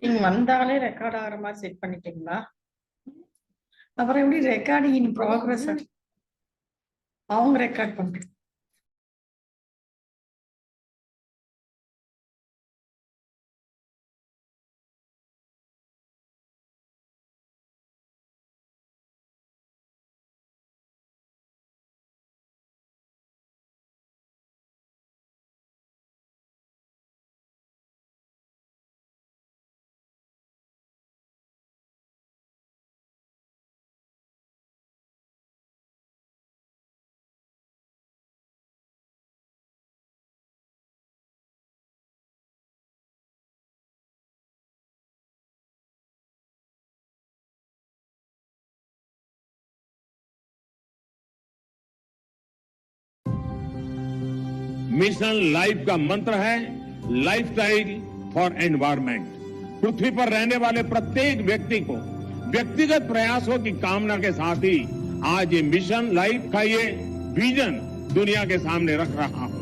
நீங்க வந்தாலே ரெக்கார்ட் ஆகுற மாதிரி செட் பண்ணிட்டீங்களா? அப்புறம் எப்படி ரெக்கார்டிங் இன் ப்ராக்ரஸ் அவங்க ரெக்கார்ட் பண்றாங்க? मिशन लाइफ का मंत्र है लाइफस्टाइल फॉर एनवायरमेंट। पृथ्वी पर रहने वाले प्रत्येक व्यक्ति को व्यक्तिगत प्रयासों की कामना के साथ ही आज ये मिशन लाइफ का ये विजन दुनिया के सामने रख रहा हूं।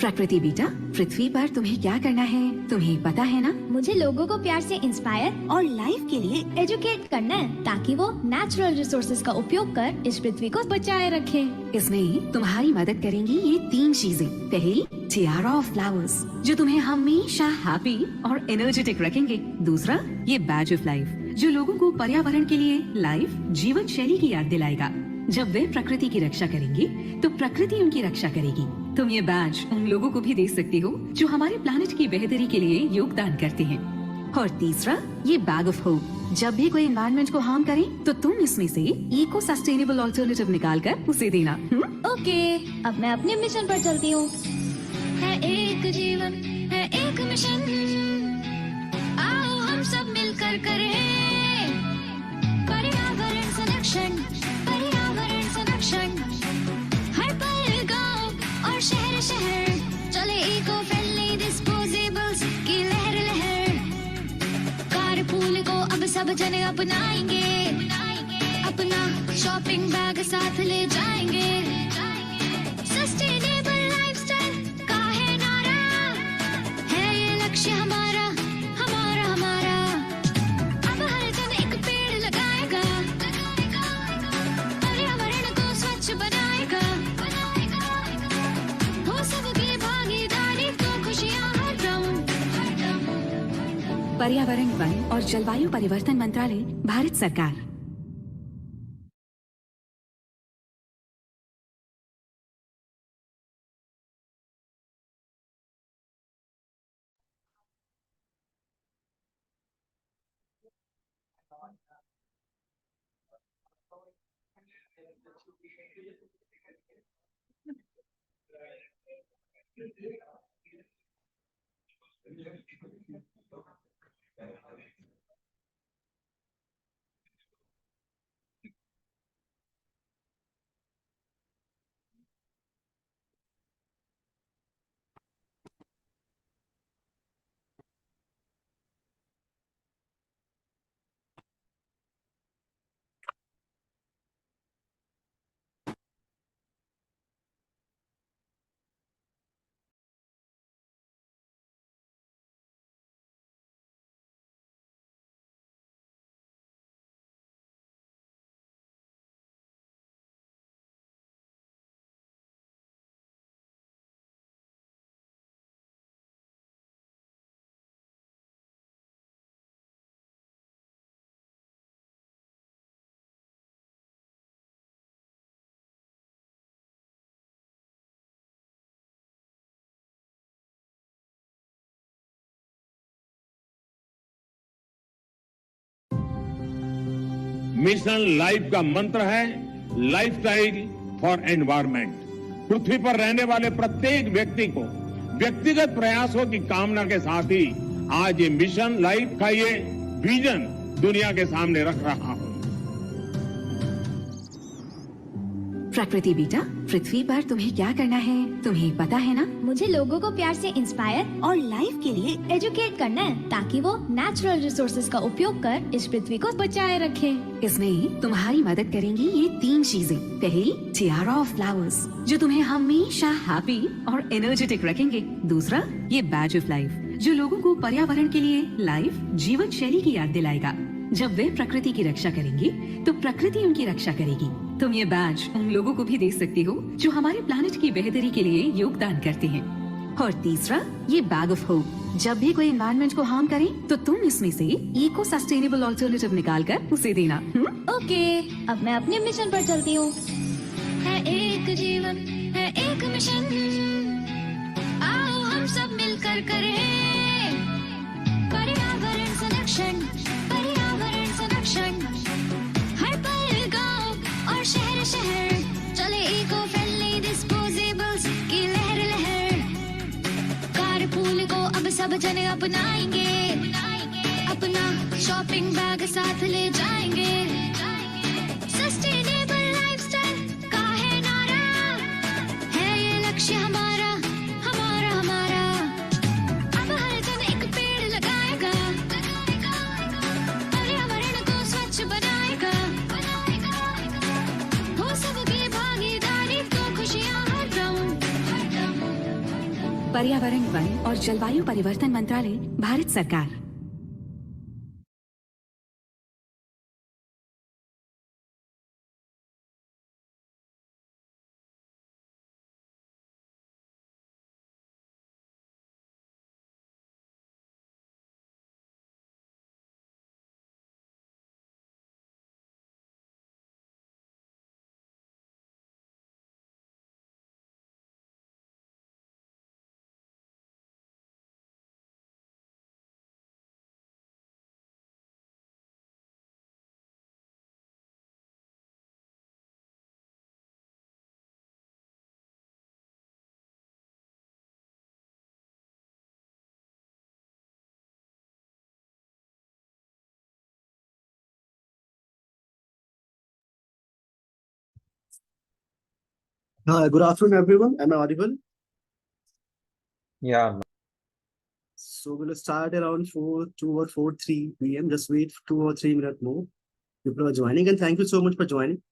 प्रकृति बेटा, पृथ्वी पर तुम्हें क्या करना है तुम्हें पता है ना? मुझे लोगों को प्यार से इंस्पायर और लाइफ के लिए एजुकेट करना है ताकि वो नेचुरल रिसोर्सेज का उपयोग कर इस पृथ्वी को बचाए रखें। इसमें तुम्हारी मदद करेंगी ये 3 चीजें। पहली, टियारा ऑफ फ्लावर्स जो तुम्हें हमेशा हैप्पी और एनर्जेटिक रखेंगे। दूसरा, ये बैज ऑफ लाइफ जो लोगों को पर्यावरण के लिए लाइफ जीवन शैली की याद दिलाएगा। जब वे प्रकृति की रक्षा करेंगे तो प्रकृति उनकी रक्षा करेगी। तुम ये बैज उन लोगों को भी दे सकती हो जो हमारे प्लानिट की बेहतरी के लिए योगदान करते हैं। और तीसरा, ये बैग ऑफ होप जब भी कोई एनवायरनमेंट को हार्म करे तो तुम इसमें से इको सस्टेनेबल ऑल्टरनेटिव निकाल कर उसे देना। ओके, अब मैं अपने मिशन पर चलती हूँ। है एक जीवन, है एक मिशन, आओ हम सब मिलकर करें पर्यावरण संरक्षण। पर्यावरण संरक्षण हर पल गांव और शहर शहर चले इको फ्रेंडली डिस्पोजेबल्स की लहर लहर। कारपूल को अब सब जने अपनाएंगे, अपना शॉपिंग बैग साथ ले जाएंगे। सस्टेनेबल लाइफस्टाइल का है नारा, है ये लक्ष्य हमारा हमारा हमारा। अब हर जन एक पेड़ लगाएगा, पर्यावरण को स्वच्छ बनाएगा। हो सबकी भागीदारी तो खुशियां हरदम। पर्यावरण, वन और जलवायु परिवर्तन मंत्रालय, भारत सरकार। मिशन लाइफ का मंत्र है लाइफस्टाइल फॉर एनवायरमेंट। पृथ्वी पर रहने वाले प्रत्येक व्यक्ति को व्यक्तिगत प्रयासों की कामना के साथ ही आज ये मिशन लाइफ का ये विजन दुनिया के सामने रख रहा हूं। प्रकृति बेटा, पृथ्वी पर तुम्हें क्या करना है तुम्हें पता है ना? मुझे लोगों को प्यार से इंस्पायर और लाइफ के लिए एजुकेट करना है, ताकि वो नेचुरल रिसोर्सेज का उपयोग कर इस पृथ्वी को बचाए रखें। इसमें तुम्हारी मदद करेंगी ये 3 चीजें। पहली, टियारा ऑफ फ्लावर्स, जो तुम्हें हमेशा हैप्पी और एनर्जेटिक रखेंगे। दूसरा, ये बैज ऑफ लाइफ, जो लोगों को पर्यावरण के लिए लाइफ जीवन शैली की याद दिलाएगा। जब वे प्रकृति की रक्षा करेंगे तो प्रकृति उनकी रक्षा करेगी। तुम ये बैज उन लोगों को भी दे सकती हो जो हमारे प्लानिट की बेहतरी के लिए योगदान करते हैं। और तीसरा, ये बैग ऑफ होप, जब भी कोई एनवायरनमेंट को हार्म करे तो तुम इसमें से इको सस्टेनेबल ऑल्टरनेटिव निकाल कर उसे देना। ओके, अब मैं अपने मिशन पर चलती हूँ। है एक जीवन, है एक मिशन, आओ हम सब मिलकर करें पर्यावरण संरक्षण, पर्यावरण संरक्षण। हर पल गांव और शहर शहर चले इको फ्रेंडली डिस्पोजेबल्स की लहर लहर। कारपूल को अब सब जने अपनाएंगे, अपना शॉपिंग बैग साथ ले जाएंगे। सस्टेनेबल लाइफस्टाइल का है नारा, है ये लक्ष्य हमारा हमारा हमारा। अब हर जन एक पेड़ लगाएगा, पर्यावरण को स्वच्छ बनाएगा। हो सबकी भागीदारी तो खुशियां हरदम। पर्यावरण, वन और जलवायु परिवर्तन मंत्रालय, भारत सरकार। Hi, good afternoon, everyone. Am I audible? Yeah, So we'll start around 2 or 4:03 p.m. Just wait 2 or 3 minutes more. People are joining, and thank you so much for joining.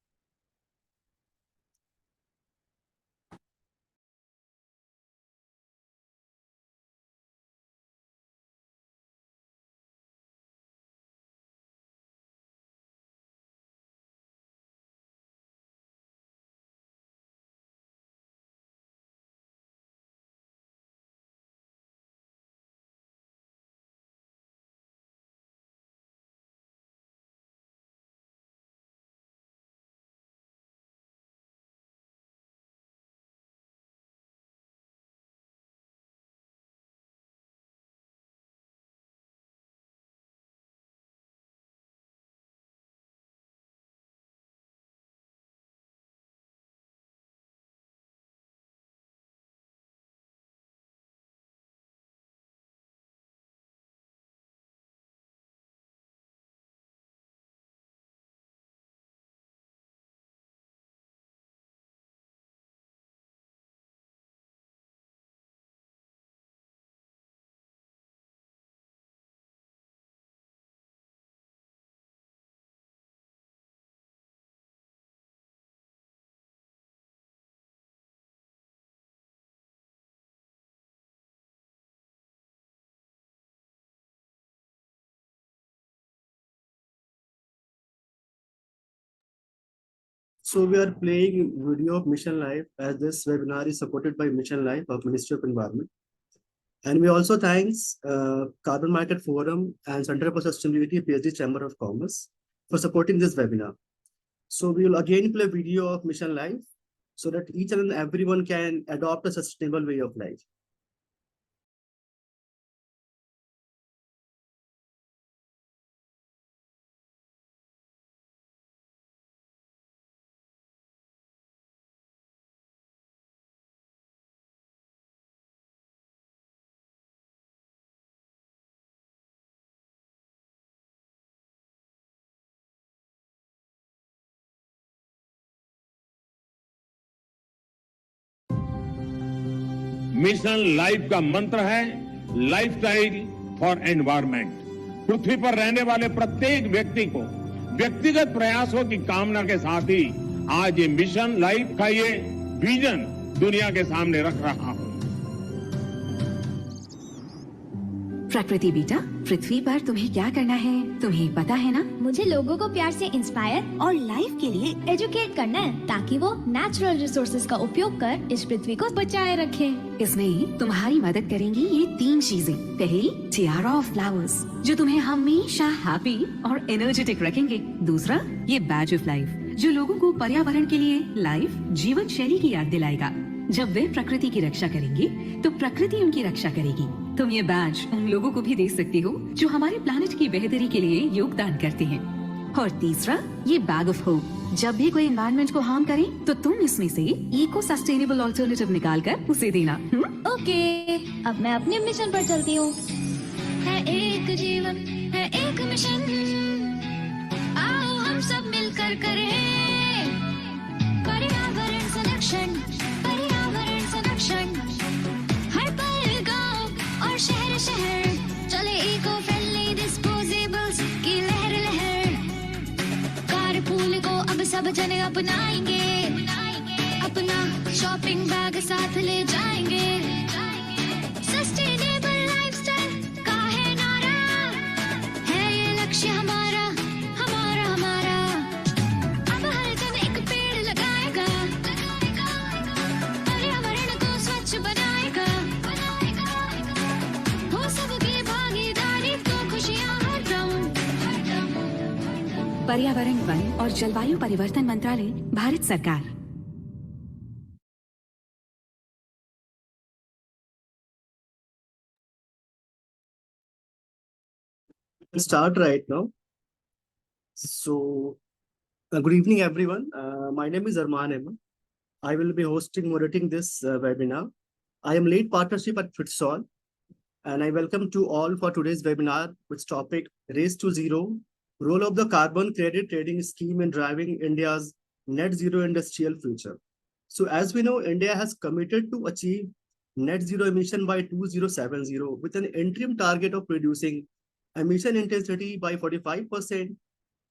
So we are playing video of Mission Life, as this webinar is supported by Mission Life of Ministry of Environment. And we also thanks Carbon Market Forum and Center for Sustainability, PhD Chamber of Commerce for supporting this webinar. So we will again play video of Mission Life so that each and everyone can adopt a sustainable way of life. Mission life का मंत्र है lifestyle for environment. पृथ्वी पर रहने वाले प्रत्येक व्यक्ति को व्यक्तिगत प्रयासों की कामना के साथ ही आज ये मिशन लाइफ का ये विजन दुनिया के सामने रख रहा हूं। प्रकृति बेटा, पृथ्वी पर तुम्हें क्या करना है तुम्हें पता है ना? मुझे लोगों को प्यार से इंस्पायर और लाइफ के लिए एजुकेट करना है ताकि वो नेचुरल रिसोर्सेज का उपयोग कर इस पृथ्वी को बचाए रखें। इसमें तुम्हारी मदद करेंगी ये 3 चीजें। पहली, टियारा ऑफ फ्लावर्स, जो तुम्हें हमेशा हैप्पी और एनर्जेटिक रखेंगे। दूसरा, ये बैज ऑफ लाइफ, जो लोगों को पर्यावरण के लिए लाइफ जीवन शैली की याद दिलाएगा। जब वे प्रकृति की रक्षा करेंगे तो प्रकृति उनकी रक्षा करेगी। तुम ये बैज उन लोगों को भी दे सकते हो जो हमारे प्लानिट की बेहतरी के लिए योगदान करते हैं। और तीसरा, ये बैग ऑफ होप, जब भी कोई एनवायरनमेंट को हार्म करे तो तुम इसमें से इको सस्टेनेबल ऑल्टरनेटिव निकाल कर उसे देना। ओके, अब मैं अपने मिशन पर चलती हूँ। है एक जीवन, है एक मिशन, आओ हम सब मिलकर करें पर्यावरण संरक्षण, पर्यावरण संरक्षण। हर पल गांव और शहर शहर चले इको फ्रेंडली डिस्पोजेबल्स की लहर लहर। कारपूल को अब सब जने अपनाएंगे, अपना शॉपिंग बैग साथ ले जाएंगे। सस्टेनेबल लाइफस्टाइल का है नारा, है ये लक्ष्य हमारा हमारा हमारा। अब हर जन एक पेड़ लगाएगा, पर्यावरण को स्वच्छ बनाएगा। हो सबकी भागीदारी तो खुशियां हरदम। पर्यावरण, वन और जलवायु परिवर्तन मंत्रालय, भारत सरकार। Start right now. So, good evening, everyone. My name is Arman Ahmed. I will be moderating this webinar. I am lead partnership at FITSOL, and I welcome to all for today's webinar, which topic Race to Zero, role of the carbon credit trading scheme in driving India's net zero industrial future. So, as we know, India has committed to achieve net zero emission by 2070 with an interim target of reducing emission intensity by 45%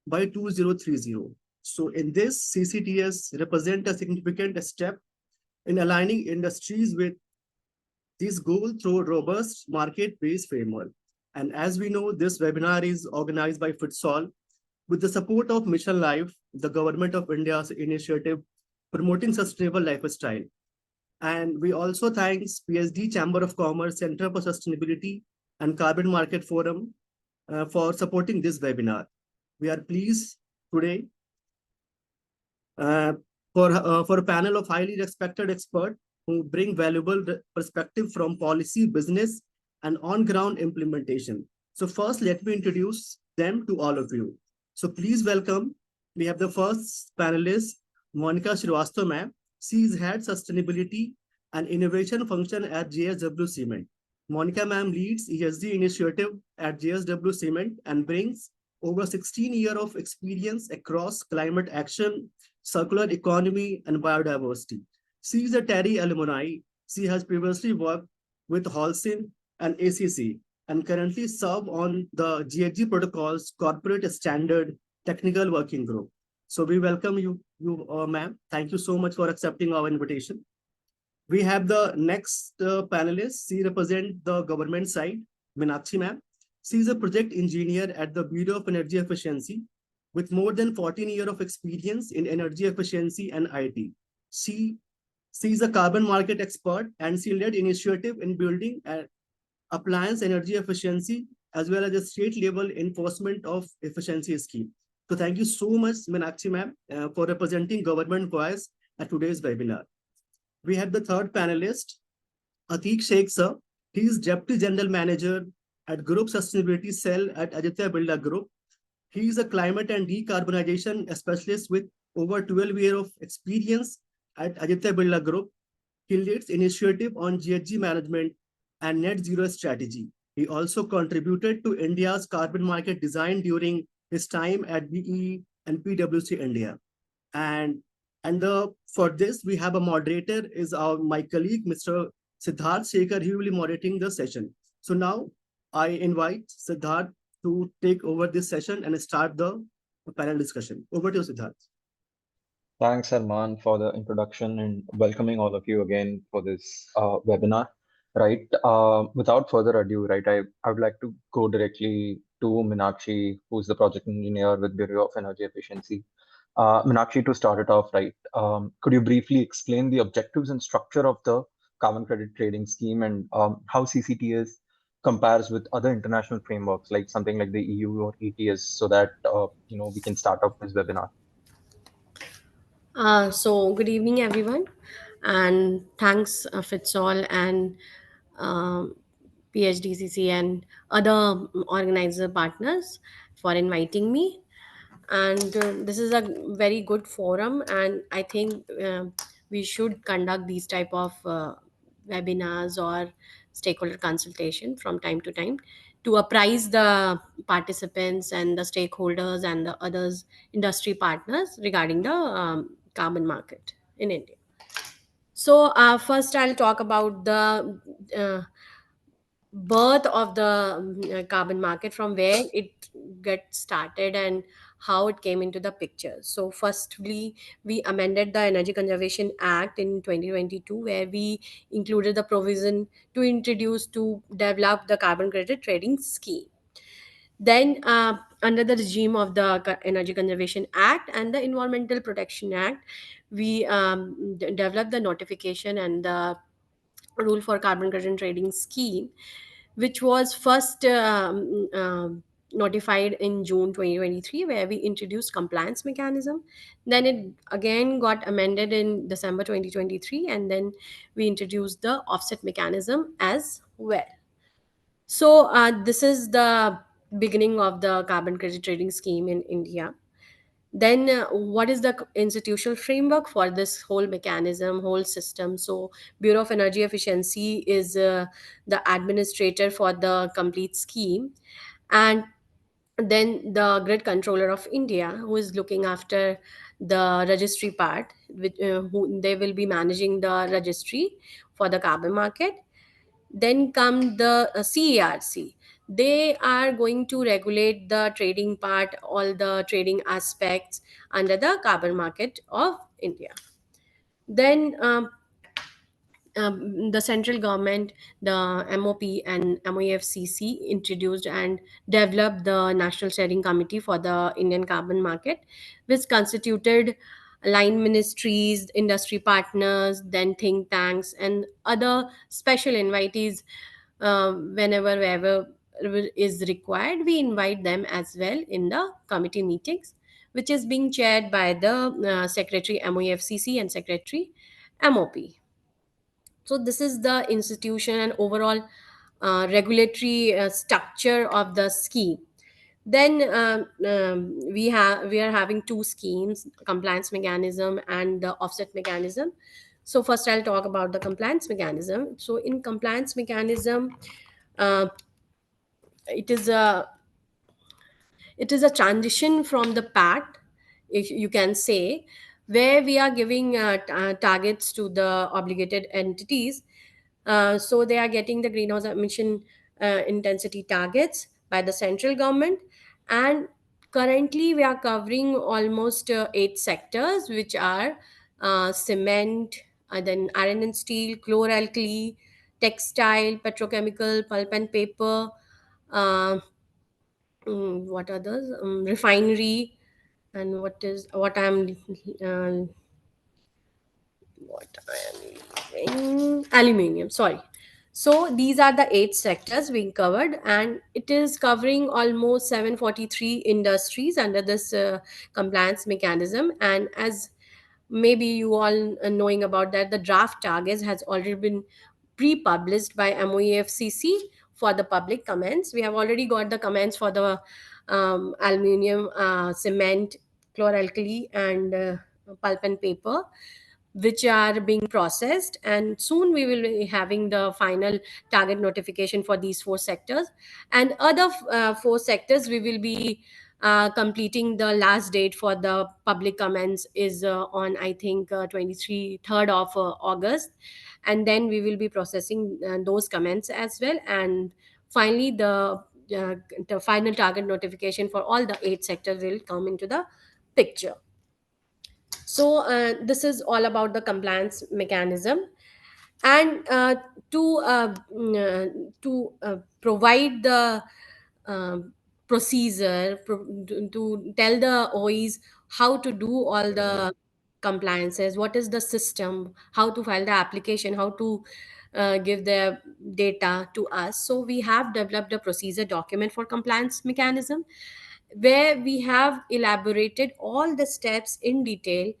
by 2030. So in this, CCTS represent a significant step in aligning industries with this goal through a robust market-based framework. And as we know, this webinar is organized by FITSOL with the support of Mission Life, the Government of India's initiative promoting sustainable lifestyle. And we also thank PSD Chamber of Commerce, Center for Sustainability and Carbon Market Forum for supporting this webinar. We are pleased today for a panel of highly respected experts who bring valuable perspective from policy, business, and on-ground implementation. So first, let me introduce them to all of you. So please welcome, we have the first panelist, Monica Srivastava ma'am. She is Head Sustainability and Innovation Function at JSW Cement. Monica ma'am leads ESG initiative at JSW Cement and brings over 16 years of experience across climate action, circular economy, and biodiversity. She is a TERI alumni. She has previously worked with Holcim and ACC and currently serve on the GHG Protocol's Corporate Standard Technical Working Group. So we welcome you ma'am. Thank you so much for accepting our invitation. We have the next panelist. She represents the government side, Meenakshi ma'am. She is a project engineer at the Bureau of Energy Efficiency with more than 14 years of experience in energy efficiency and IT. She is a carbon market expert and she led initiative in building an appliance energy efficiency as well as a state level enforcement of efficiency scheme. So thank you so much, Meenakshi ma'am, for representing government voice at today's webinar. We have the third panelist, Atiq Sheikh sir. He is Deputy General Manager at Group Sustainability Cell at Aditya Birla Group. He is a climate and decarbonization specialist with over 12 years of experience at Aditya Birla Group. He leads initiative on GHG management and net zero strategy. He also contributed to India's carbon market design during his time at BE and PwC India. For this, we have a moderator, my colleague, Mr. Siddharth Shekhar, he will be moderating the session. So now I invite Siddharth to take over this session and start the panel discussion. Over to you, Siddharth. Thanks, Arman, for the introduction and welcoming all of you again for this webinar. Right. Without further ado, right, I would like to go directly to Meenakshi, who's the project engineer with Bureau of Energy Efficiency. Meenakshi, to start it off, right, could you briefly explain the objectives and structure of the carbon credit trading scheme and how CCTS compares with other international frameworks, like something like the EU or ETS, so that we can start off this webinar. So good evening, everyone, and thanks, Fitzall and um PHDCC and other organizer partners for inviting me. And this is a very good forum, and I think we should conduct these type of webinars or stakeholder consultation from time to time to apprise the participants and the stakeholders and the others industry partners regarding the carbon market in India. So first I'll talk about the birth of the carbon market, from where it get started and how it came into the picture. So firstly, we amended the Energy Conservation Act in 2022, where we included the provision to introduce to develop the carbon credit trading scheme. Then under the regime of the Energy Conservation Act and the Environmental Protection Act, we developed the notification and the rule for carbon credit trading scheme, which was first notified in June 2023, where we introduced compliance mechanism. Then it again got amended in December 2023, and then we introduced the offset mechanism as well. So this is the beginning of the carbon credit trading scheme in India. Then what is the institutional framework for this whole mechanism, whole system? So Bureau of Energy Efficiency is the administrator for the complete scheme, and then the Grid Controller of India, who is looking after the registry part, who they will be managing the registry for the carbon market. Then come the CERC. They are going to regulate the trading part, all the trading aspects under the carbon market of India. Then the central government, the MOP and MOEFCC introduced and developed the National Steering Committee for the Indian carbon market, which constituted line ministries, industry partners, then think tanks, and other special invitees. Wherever is required, we invite them as well in the committee meetings, which is being chaired by the Secretary MOEFCC and Secretary MOP. So this is the institution and overall regulatory structure of the scheme. Then we are having two schemes: compliance mechanism and the offset mechanism. So first I'll talk about the compliance mechanism. So in compliance mechanism, uh, it is a transition from the pact, if you can say, where we are giving targets to the obligated entities. So they are getting the greenhouse emission intensity targets by the central government, and currently we are covering almost 8 sectors, which are cement, then iron and steel, chlor-alkali, textile, petrochemical, pulp and paper, uh, what others, refinery, and uh, what I am leaving, aluminium, sorry. So these are the 8 sectors being covered, and it is covering almost 743 industries under this compliance mechanism. And as maybe you all knowing about that, the draft targets has already been pre-published by MOEFCC for the public comments. We have already got the comments for the aluminium, cement, chlor-alkali, and pulp and paper, which are being processed, and soon we will be having the final target notification for these 4 sectors. And other 4 sectors we will be Completing the last date for the public comments is on, I think, 3rd of August. And then we will be processing those comments as well. And finally, the final target notification for all the 8 sectors will come into the picture. So this is all about the compliance mechanism. And to provide the um, procedure to tell the OEs how to do all the compliances, what is the system, how to file the application, how to give the data to us. So we have developed a procedure document for compliance mechanism, where we have elaborated all the steps in detail,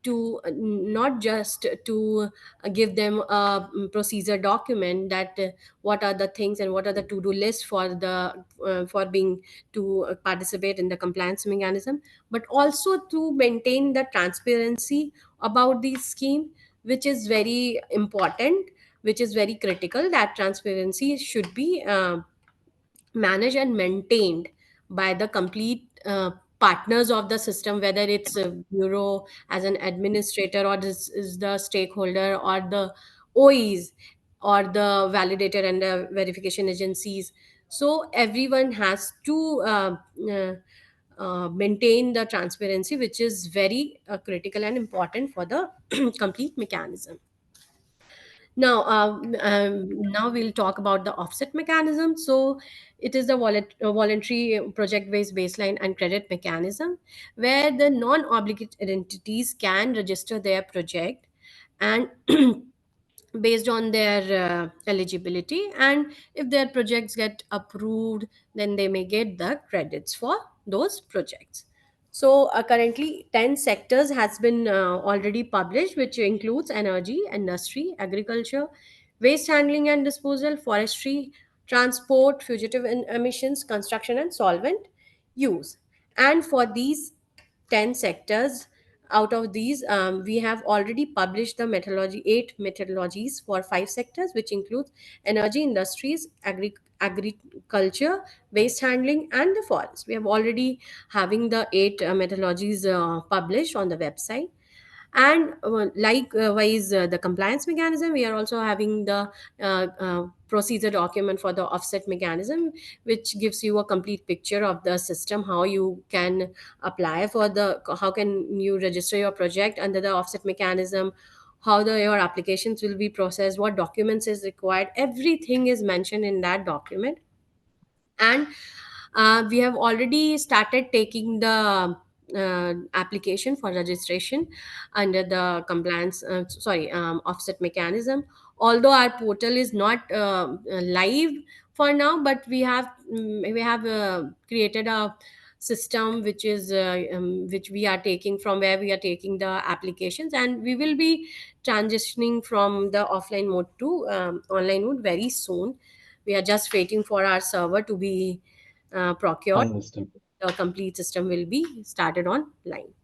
to not just to give them a procedure document, that what are the things and what are the to do list for the for being to participate in the compliance mechanism, but also to maintain the transparency about the scheme, which is very important, which is very critical. That transparency should be managed and maintained by the complete partners of the system, whether it's a bureau as an administrator, or this is the stakeholder, or the OEs, or the validator and the verification agencies. So everyone has to maintain the transparency, which is very critical and important for the complete mechanism. Now we'll talk about the offset mechanism. So it is the voluntary project-based baseline and credit mechanism, where the non-obligated entities can register their project, and based on their eligibility, and if their projects get approved, then they may get the credits for those projects. So currently 10 sectors has been already published, which includes energy, industry, agriculture, waste handling and disposal, forestry, transport, fugitive emissions, construction, and solvent use. And for these 10 sectors, out of these, we have already published the methodology, 8 methodologies for 5 sectors, which includes energy, industries, agriculture, waste handling, and the forest. We have already having the 8 methodologies published on the website. And likewise, the compliance mechanism, we are also having the procedure document for the offset mechanism, which gives you a complete picture of the system, how you can apply for the, how can you register your project under the offset mechanism, how your applications will be processed, what documents is required. Everything is mentioned in that document. And we have already started taking the application for registration under the compliance offset mechanism. Although our portal is not live for now, but we have created a system which is which we are taking, from where we are taking the applications, and we will be transitioning from the offline mode to online mode very soon. We are just waiting for our server to be procured. Understood. The complete system will be started online.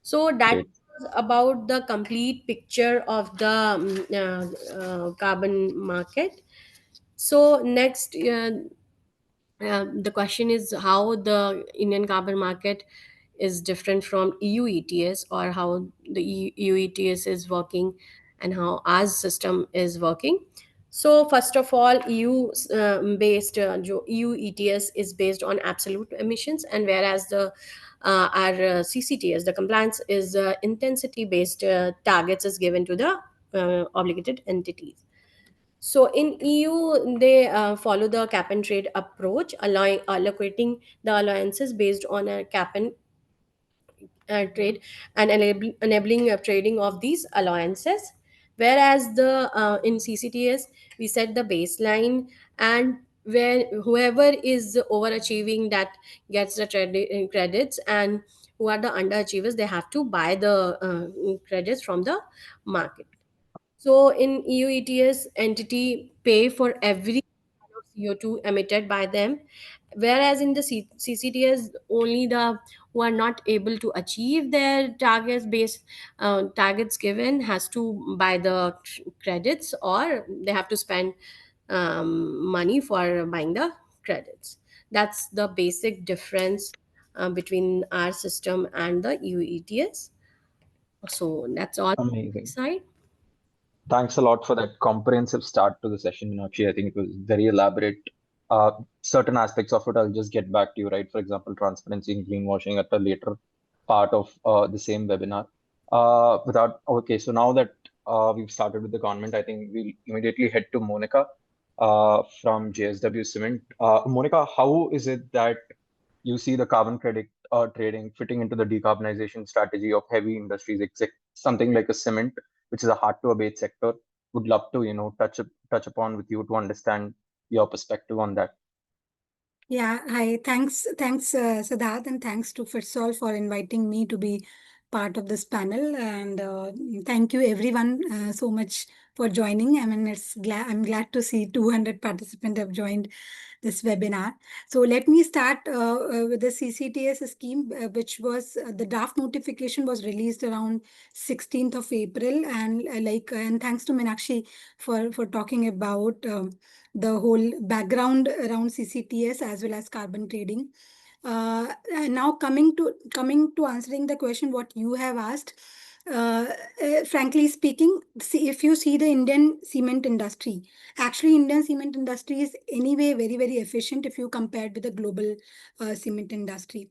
So that Great. was about the complete picture of the carbon market. So next, the question is how the Indian carbon market is different from EU ETS, or how the EU ETS is working and how our system is working. So first of all, EU ETS is based on absolute emissions, and whereas the our CCTS, the compliance is intensity based targets is given to the obligated entities. So in EU, they follow the cap and trade approach, allowing allocating the allowances based on a cap and trade, and enabling trading of these allowances. Whereas the in CCTS, we set the baseline, and where whoever is overachieving, that gets the credits, and who are the underachievers, they have to buy the credits from the market. So in EU ETS, entity pay for every ton of CO2 emitted by them, whereas in the CCTS, only the who are not able to achieve their targets given has to buy the credits, or they have to spend money for buying the credits. That's the basic difference between our system and the EU ETS. So that's all on my Amazing. side. Thanks a lot for that comprehensive start to the session, Meenakshi. I think it was very elaborate. Certain aspects of it, I'll just get back to you, right? For example, transparency and greenwashing at a later part of the same webinar. Okay, so now that we've started with the government, I think we'll immediately head to Monica from JSW Cement. Monica, how is it that you see the carbon credit trading fitting into the decarbonization strategy of heavy industries, something like a cement, which is a hard to abate sector? Would love to, touch upon with you to understand your perspective on that. Yeah, hi. Thanks, Siddharth, and thanks to Firsol for inviting me to be part of this panel. And thank you everyone so much for joining. I mean, I'm glad to see 200 participants have joined this webinar. So let me start with the CCTS scheme, which was the draft notification was released around 16th of April, and and thanks to Meenakshi for talking about the whole background around CCTS as well as carbon trading. And now coming to answering the question what you have asked, frankly speaking, if you see the Indian cement industry, actually Indian cement industry is anyway very efficient if you compare with the global cement industry.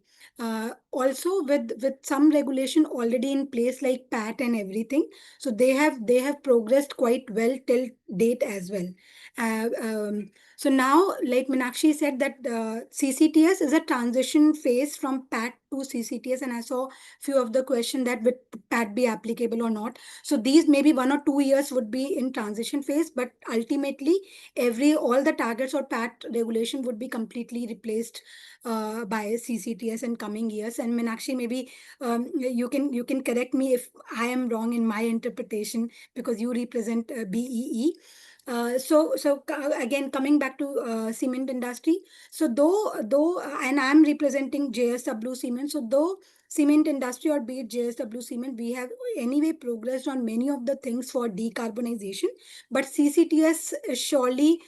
Also with some regulation already in place like PAT and everything, so they have progressed quite well till date as well. So now, like Meenakshi said, that CCTS is a transition phase from PAT to CCTS, and I saw few of the question that would PAT be applicable or not. So these maybe 1 or 2 years would be in transition phase, but ultimately all the targets or PAT regulation would be completely replaced by CCTS in coming years. And Meenakshi, maybe you can correct me if I am wrong in my interpretation because you represent BEE. Again, coming back to cement industry. So though and I'm representing JSW Cement. So though cement industry or be it JSW Cement, we have anyway progressed on many of the things for decarbonization, but CCTS is surely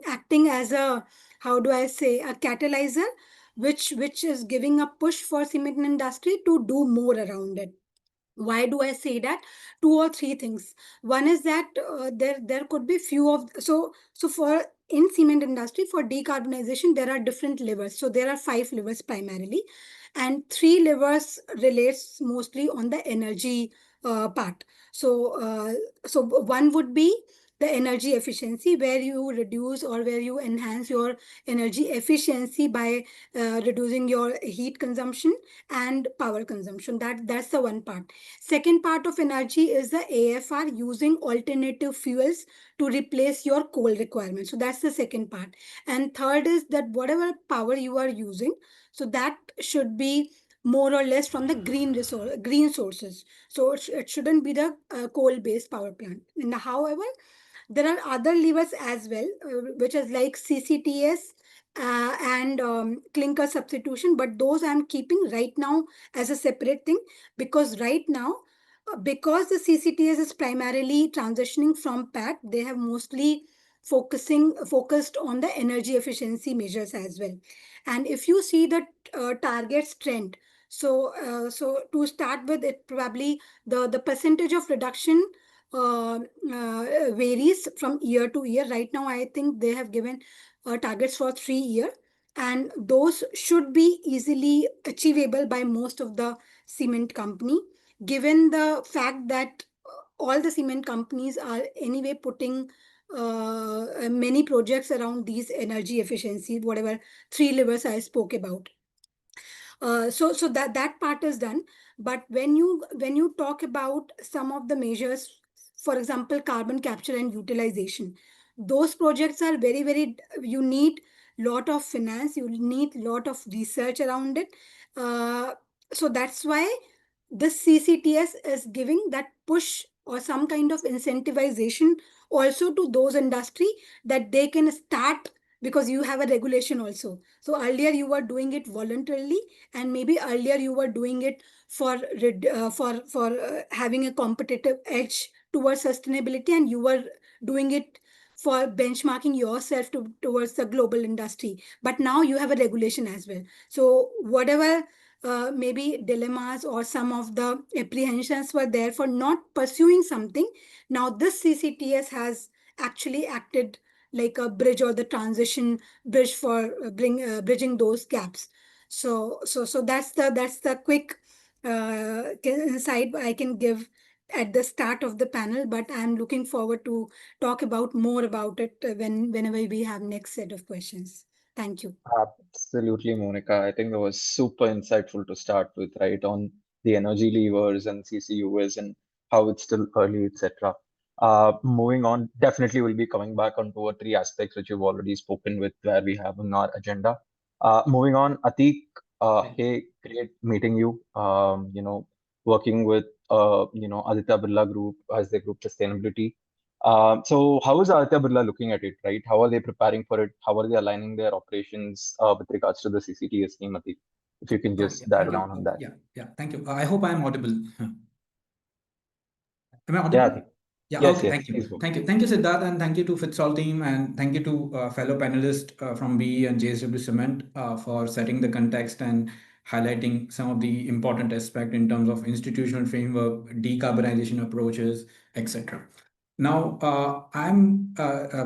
acting as a, how do I say, a catalyzer, which is giving a push for cement industry to do more around it. Why do I say that? 2 or 3 things. One is that there could be few of for in cement industry for decarbonization there are different levers. So there are 5 levers primarily, and 3 levers relates mostly on the energy part. So one would be the energy efficiency, where you reduce or where you enhance your energy efficiency by reducing your heat consumption and power consumption. That's the one part. Second part of energy is the AFR, using alternative fuels to replace your coal requirements. So that's the second part. And third is that whatever power you are using, so that should be more or less from the green sources. So it shouldn't be the coal-based power plant. And however, there are other levers as well, which is like CCTS and clinker substitution, but those I'm keeping right now as a separate thing, because right now, because the CCTS is primarily transitioning from PAT, they have mostly focused on the energy efficiency measures as well. And if you see the targets trend, so to start with, it probably the percentage of reduction varies from year to year. Right now, I think they have given targets for 3 years, and those should be easily achievable by most of the cement company, given the fact that all the cement companies are anyway putting many projects around these energy efficiency, whatever 3 levers I spoke about. So that part is done. But when you talk about some of the measures, for example, carbon capture and utilization, those projects are very, you need lot of finance, you need lot of research around it. So that's why this CCTS is giving that push or some kind of incentivization also to those industry, that they can start, because you have a regulation also. So earlier you were doing it voluntarily, and maybe earlier you were doing it for having a competitive edge towards sustainability, and you were doing it for benchmarking yourself towards the global industry. But now you have a regulation as well. So whatever maybe dilemmas or some of the apprehensions were there for not pursuing something, now this CCTS has actually acted like a bridge or the transition bridge for bridging those gaps. So that's the quick insight I can give at the start of the panel, but I'm looking forward to talk about more about it whenever we have next set of questions. Thank you. Absolutely, Monica. I think that was super insightful to start with, right? On the energy levers and CCUS and how it's still early, etc. Moving on, definitely we'll be coming back on 2 or 3 aspects which you've already spoken with where we have on our agenda. Moving on, Atik, hey, great meeting you. Working with Aditya Birla Group as the group sustainability. So how is Aditya Birla looking at it, right? How are they preparing for it? How are they aligning their operations with regards to the CCTS scheme, Atik? If you can just dive down on that. Yeah, thank you. I hope I am audible. Am I audible? Yeah, Atik. Yeah, Yes, okay, yes, thank you. please go. Thank you. Thank you, Siddharth, and thank you to Fitsol team, and thank you to fellow panelists from BE and JSW Cement for setting the context and highlighting some of the important aspects in terms of institutional framework, decarbonization approaches, etc. Now, I'm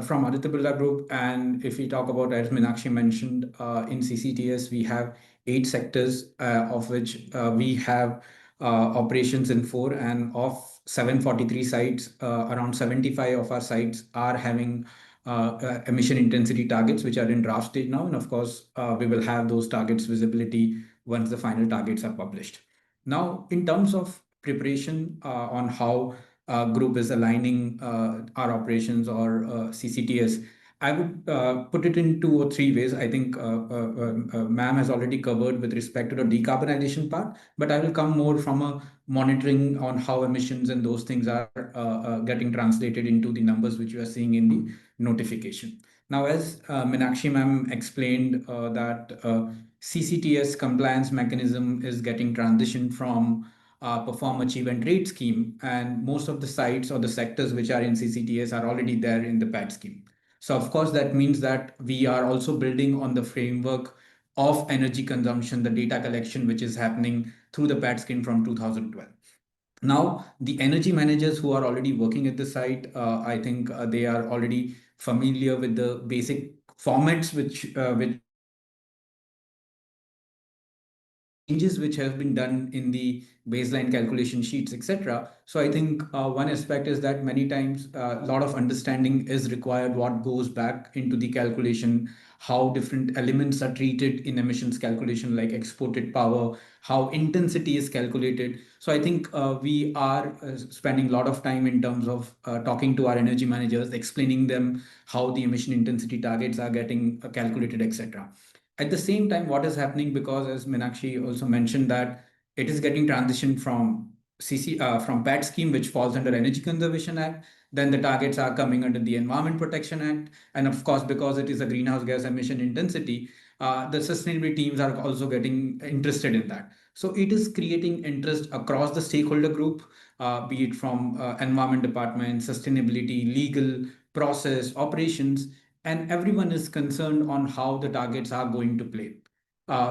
from Aditya Birla Group, and if we talk about, as Meenakshi mentioned, in CCTS, we have 8 sectors, of which we have operations in 4, and of 743 sites, around 75 of our sites are having emission intensity targets, which are in draft stage now. And of course, we will have those targets visibility once the final targets are published. Now, in terms of preparation on how group is aligning our operations or CCTS, I would put it in 2 or 3 ways. I think ma'am has already covered with respect to the decarbonization part, but I will come more from a monitoring on how emissions and those things are getting translated into the numbers which you are seeing in the notification. Now, as Meenakshi ma'am explained, that CCTS compliance mechanism is getting transitioned from perform, achieve, and rate scheme, and most of the sites or the sectors which are in CCTS are already there in the PAT scheme. So of course, that means that we are also building on the framework of energy consumption, the data collection, which is happening through the PAT scheme from 2012. Now, the energy managers who are already working at the site, I think they are already familiar with the basic formats which changes which have been done in the baseline calculation sheets, etc. So I think one aspect is that many times a lot of understanding is required what goes back into the calculation, how different elements are treated in emissions calculation, like exported power, how intensity is calculated. So I think we are spending a lot of time in terms of talking to our energy managers, explaining them how the emission intensity targets are getting calculated, etc. At the same time, what is happening, because as Meenakshi also mentioned, that it is getting transitioned from from PAT scheme, which falls under Energy Conservation Act, then the targets are coming under the Environment Protection Act, and of course, because it is a greenhouse gas emission intensity, the sustainability teams are also getting interested in that. So it is creating interest across the stakeholder group, be it from environment department, sustainability, legal, process, operations, and everyone is concerned on how the targets are going to play.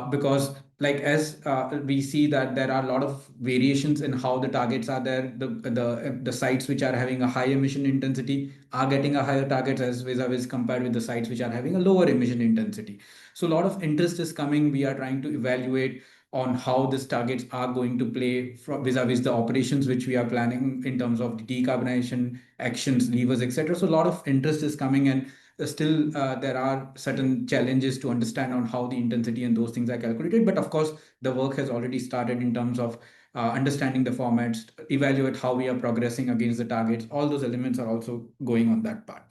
Because like as we see that there are a lot of variations in how the targets are there. The sites which are having a high emission intensity are getting a higher target as vis-a-vis compared with the sites which are having a lower emission intensity. So a lot of interest is coming. We are trying to evaluate on how these targets are going to play vis-a-vis the operations which we are planning in terms of the decarbonization actions, levers, etc. So a lot of interest is coming, and still there are certain challenges to understand on how the intensity and those things are calculated. But of course, the work has already started in terms of understanding the formats, evaluate how we are progressing against the targets. All those elements are also going on that part.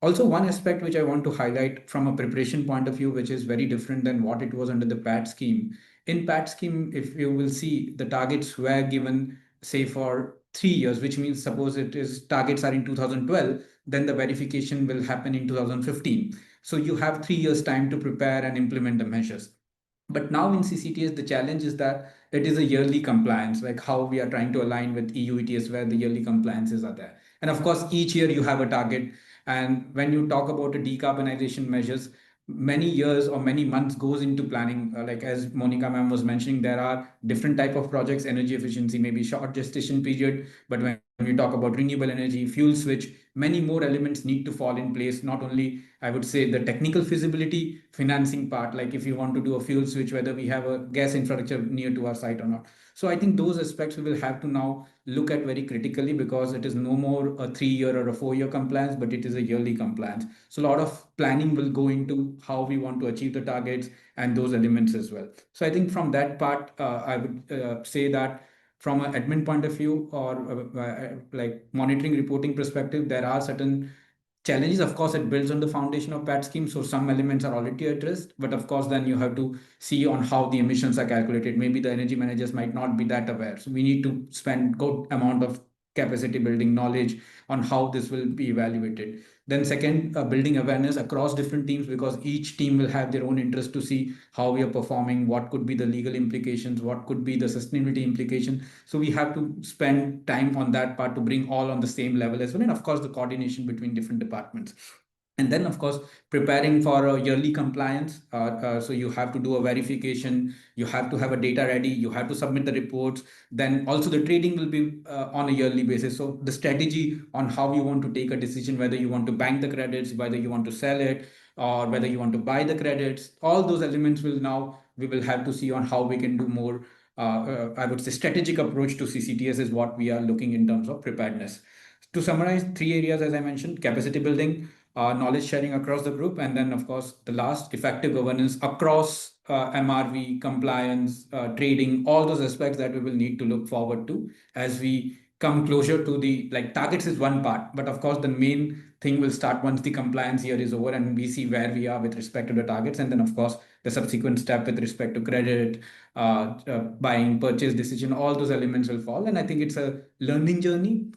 Also, one aspect which I want to highlight from a preparation point of view, which is very different than what it was under the PAT scheme. In PAT scheme, if you will see, the targets were given, say, for 3 years, which means suppose it is targets are in 2012, then the verification will happen in 2015. So you have 3 years time to prepare and implement the measures. But now in CCTS, the challenge is that it is a yearly compliance, like how we are trying to align with EU ETS, where the yearly compliances are there. And of course, each year you have a target And when you talk about the decarbonization measures, many years or many months goes into planning. Like as Monica ma'am was mentioning, there are different type of projects. Energy efficiency may be short gestation period, but when we talk about renewable energy, fuel switch, many more elements need to fall in place. Not only, I would say, the technical feasibility, financing part, like if you want to do a fuel switch, whether we have a gas infrastructure near to our site or not. So I think those aspects we will have to now look at very critically, because it is no more a 3 year or a 4 year compliance, but it is a yearly compliance. So a lot of planning will go into how we want to achieve the targets and those elements as well. So I think from that part, I would say that from an admin point of view, or like monitoring reporting perspective, there are certain challenges. Of course, it builds on the foundation of PAT scheme, so some elements are already addressed, but of course then you have to see on how the emissions are calculated. Maybe the energy managers might not be that aware, so we need to spend good amount of capacity building knowledge on how this will be evaluated. Then second, building awareness across different teams, because each team will have their own interest to see how we are performing, what could be the legal implications, what could be the sustainability implication. So we have to spend time on that part to bring all on the same level as well, and of course the coordination between different departments. And then of course preparing for a yearly compliance. So you have to do a verification, you have to have a data ready, you have to submit the reports. Then also the trading will be on a yearly basis, so the strategy on how you want to take a decision, whether you want to bank the credits, whether you want to sell it, or whether you want to buy the credits, all those elements will now we will have to see on how we can do more. I would say strategic approach to CCTS is what we are looking in terms of preparedness. To summarize, three areas as I mentioned: capacity building, knowledge sharing across the group, and then of course the last, effective governance across MRV, compliance, trading, all those aspects that we will need to look forward to as we come closer to the, like, targets is one part, but of course the main thing will start once the compliance year is over and we see where we are with respect to the targets, and then of course the subsequent step with respect to credit, buying, purchase decision, all those elements will fall. And I think it's a learning journey.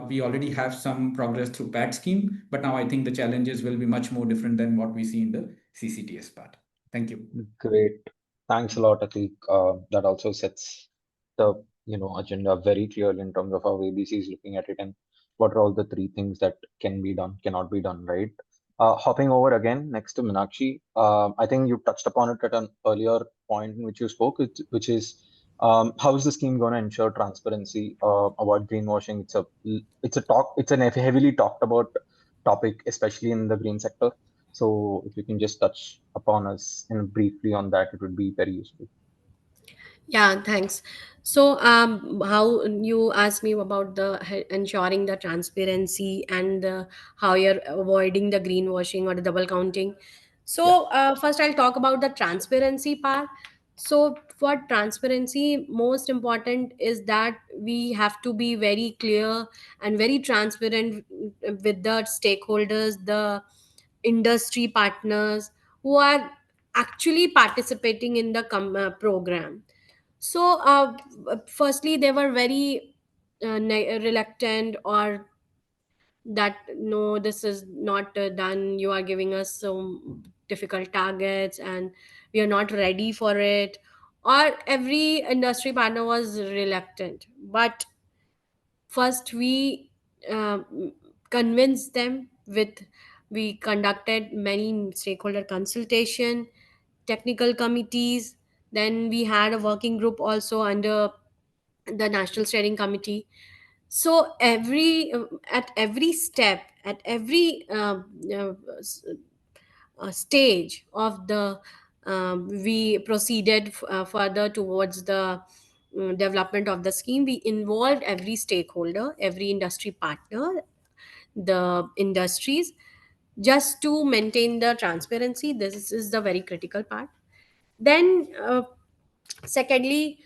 We already have some progress through PAT scheme, but now I think the challenges will be much more different than what we see in the CCTS part. Thank you. Great. Thanks a lot, Atik. That also sets the agenda very clearly in terms of how ABC is looking at it and what are all the three things that can be done, cannot be done, right? Hopping over again next to Meenakshi, I think you touched upon it at an earlier point in which you spoke, which is how is the scheme going to ensure transparency, avoid greenwashing? It's a heavily talked about topic, especially in the green sector. So if you can just touch upon us and briefly on that, it would be very useful. Yeah, thanks. So, how you asked me about the ensuring the transparency and how you're avoiding the greenwashing or the double counting. So, first I'll talk about the transparency part. So, for transparency, most important is that we have to be very clear and very transparent with the stakeholders, the industry partners who are actually participating in the program. So, firstly, they were very reluctant, or that no, this is not done. You are giving us some difficult targets, and we are not ready for it. Or every industry partner was reluctant. But first, we uh, convinced them with. We conducted many stakeholder consultation, technical committees. Then we had a working group also under the National Steering Committee. So at every step, at every stage of the we proceeded further towards the development of the scheme. We involved every stakeholder, every industry partner, the industries, just to maintain the transparency. This is the very critical part. Then secondly,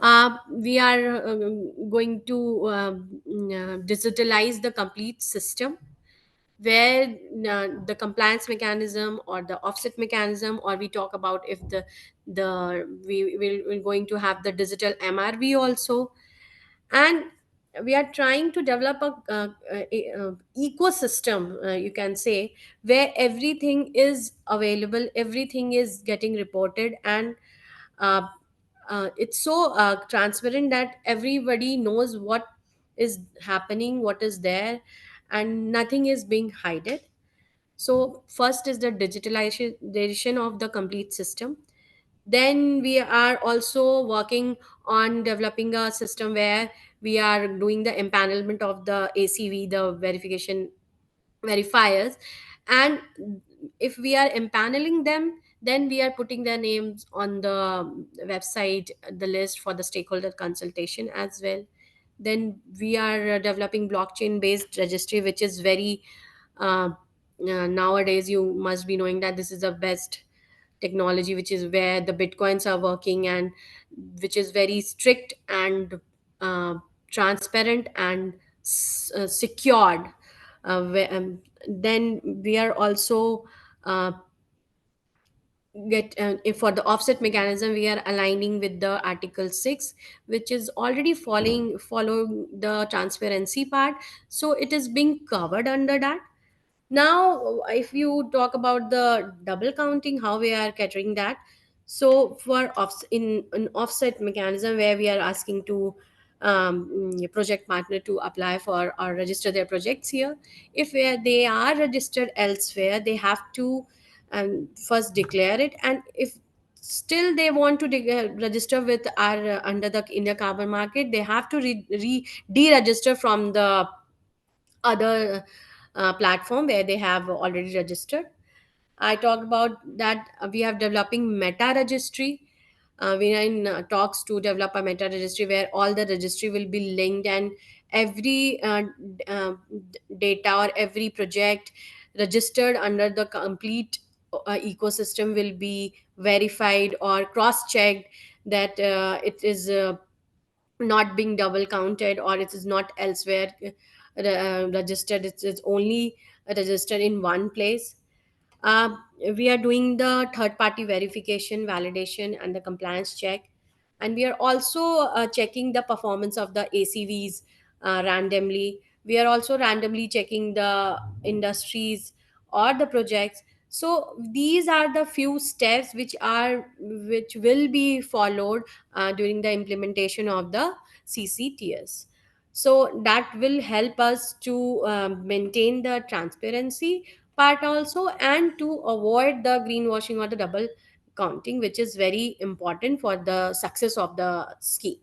we are going to digitalize the complete system, where the compliance mechanism or the offset mechanism, or we talk about if we're going to have the digital MRV also. And we are trying to develop a ecosystem, you can say, where everything is available, everything is getting reported, and uh, it's so transparent that everybody knows what is happening, what is there. and nothing is being hidden. So first is the digitalization of the complete system. Then we are also working on developing a system where we are doing the empanelment of the ACV, the verification verifiers. And if we are empaneling them, then we are putting their names on the website, the list for the stakeholder consultation as well. Then we are developing blockchain based registry, which is very nowadays you must be knowing that this is the best technology, which is where the bitcoins are working, and which is very strict and uh, transparent and secured. Then we are also if for the offset mechanism, we are aligning with the article 6, which is already following the transparency part, so it is being covered under that. Now if you talk about the double counting, how we are catering that. So for in an offset mechanism where we are asking to project partner to apply for or register their projects here, if they are registered elsewhere, they have to first declare it, and if still they want to register with our under the India carbon market, they have to deregister from the other platform where they have already registered. I talked about that we are developing meta registry. We are in talks to develop a meta registry where all the registry will be linked, and every data or every project registered under the complete ecosystem will be verified or cross checked, that it is not being double counted or it is not elsewhere registered, it's only registered in one place. uh, we are doing the third party verification, validation, and the compliance check. And we are also checking the performance of the ACVs randomly. We are also randomly checking the industries or the projects. So these are the few steps which will be followed during the implementation of the CCTS. So that will help us to maintain the transparency part also, and to avoid the greenwashing or the double counting, which is very important for the success of the scheme.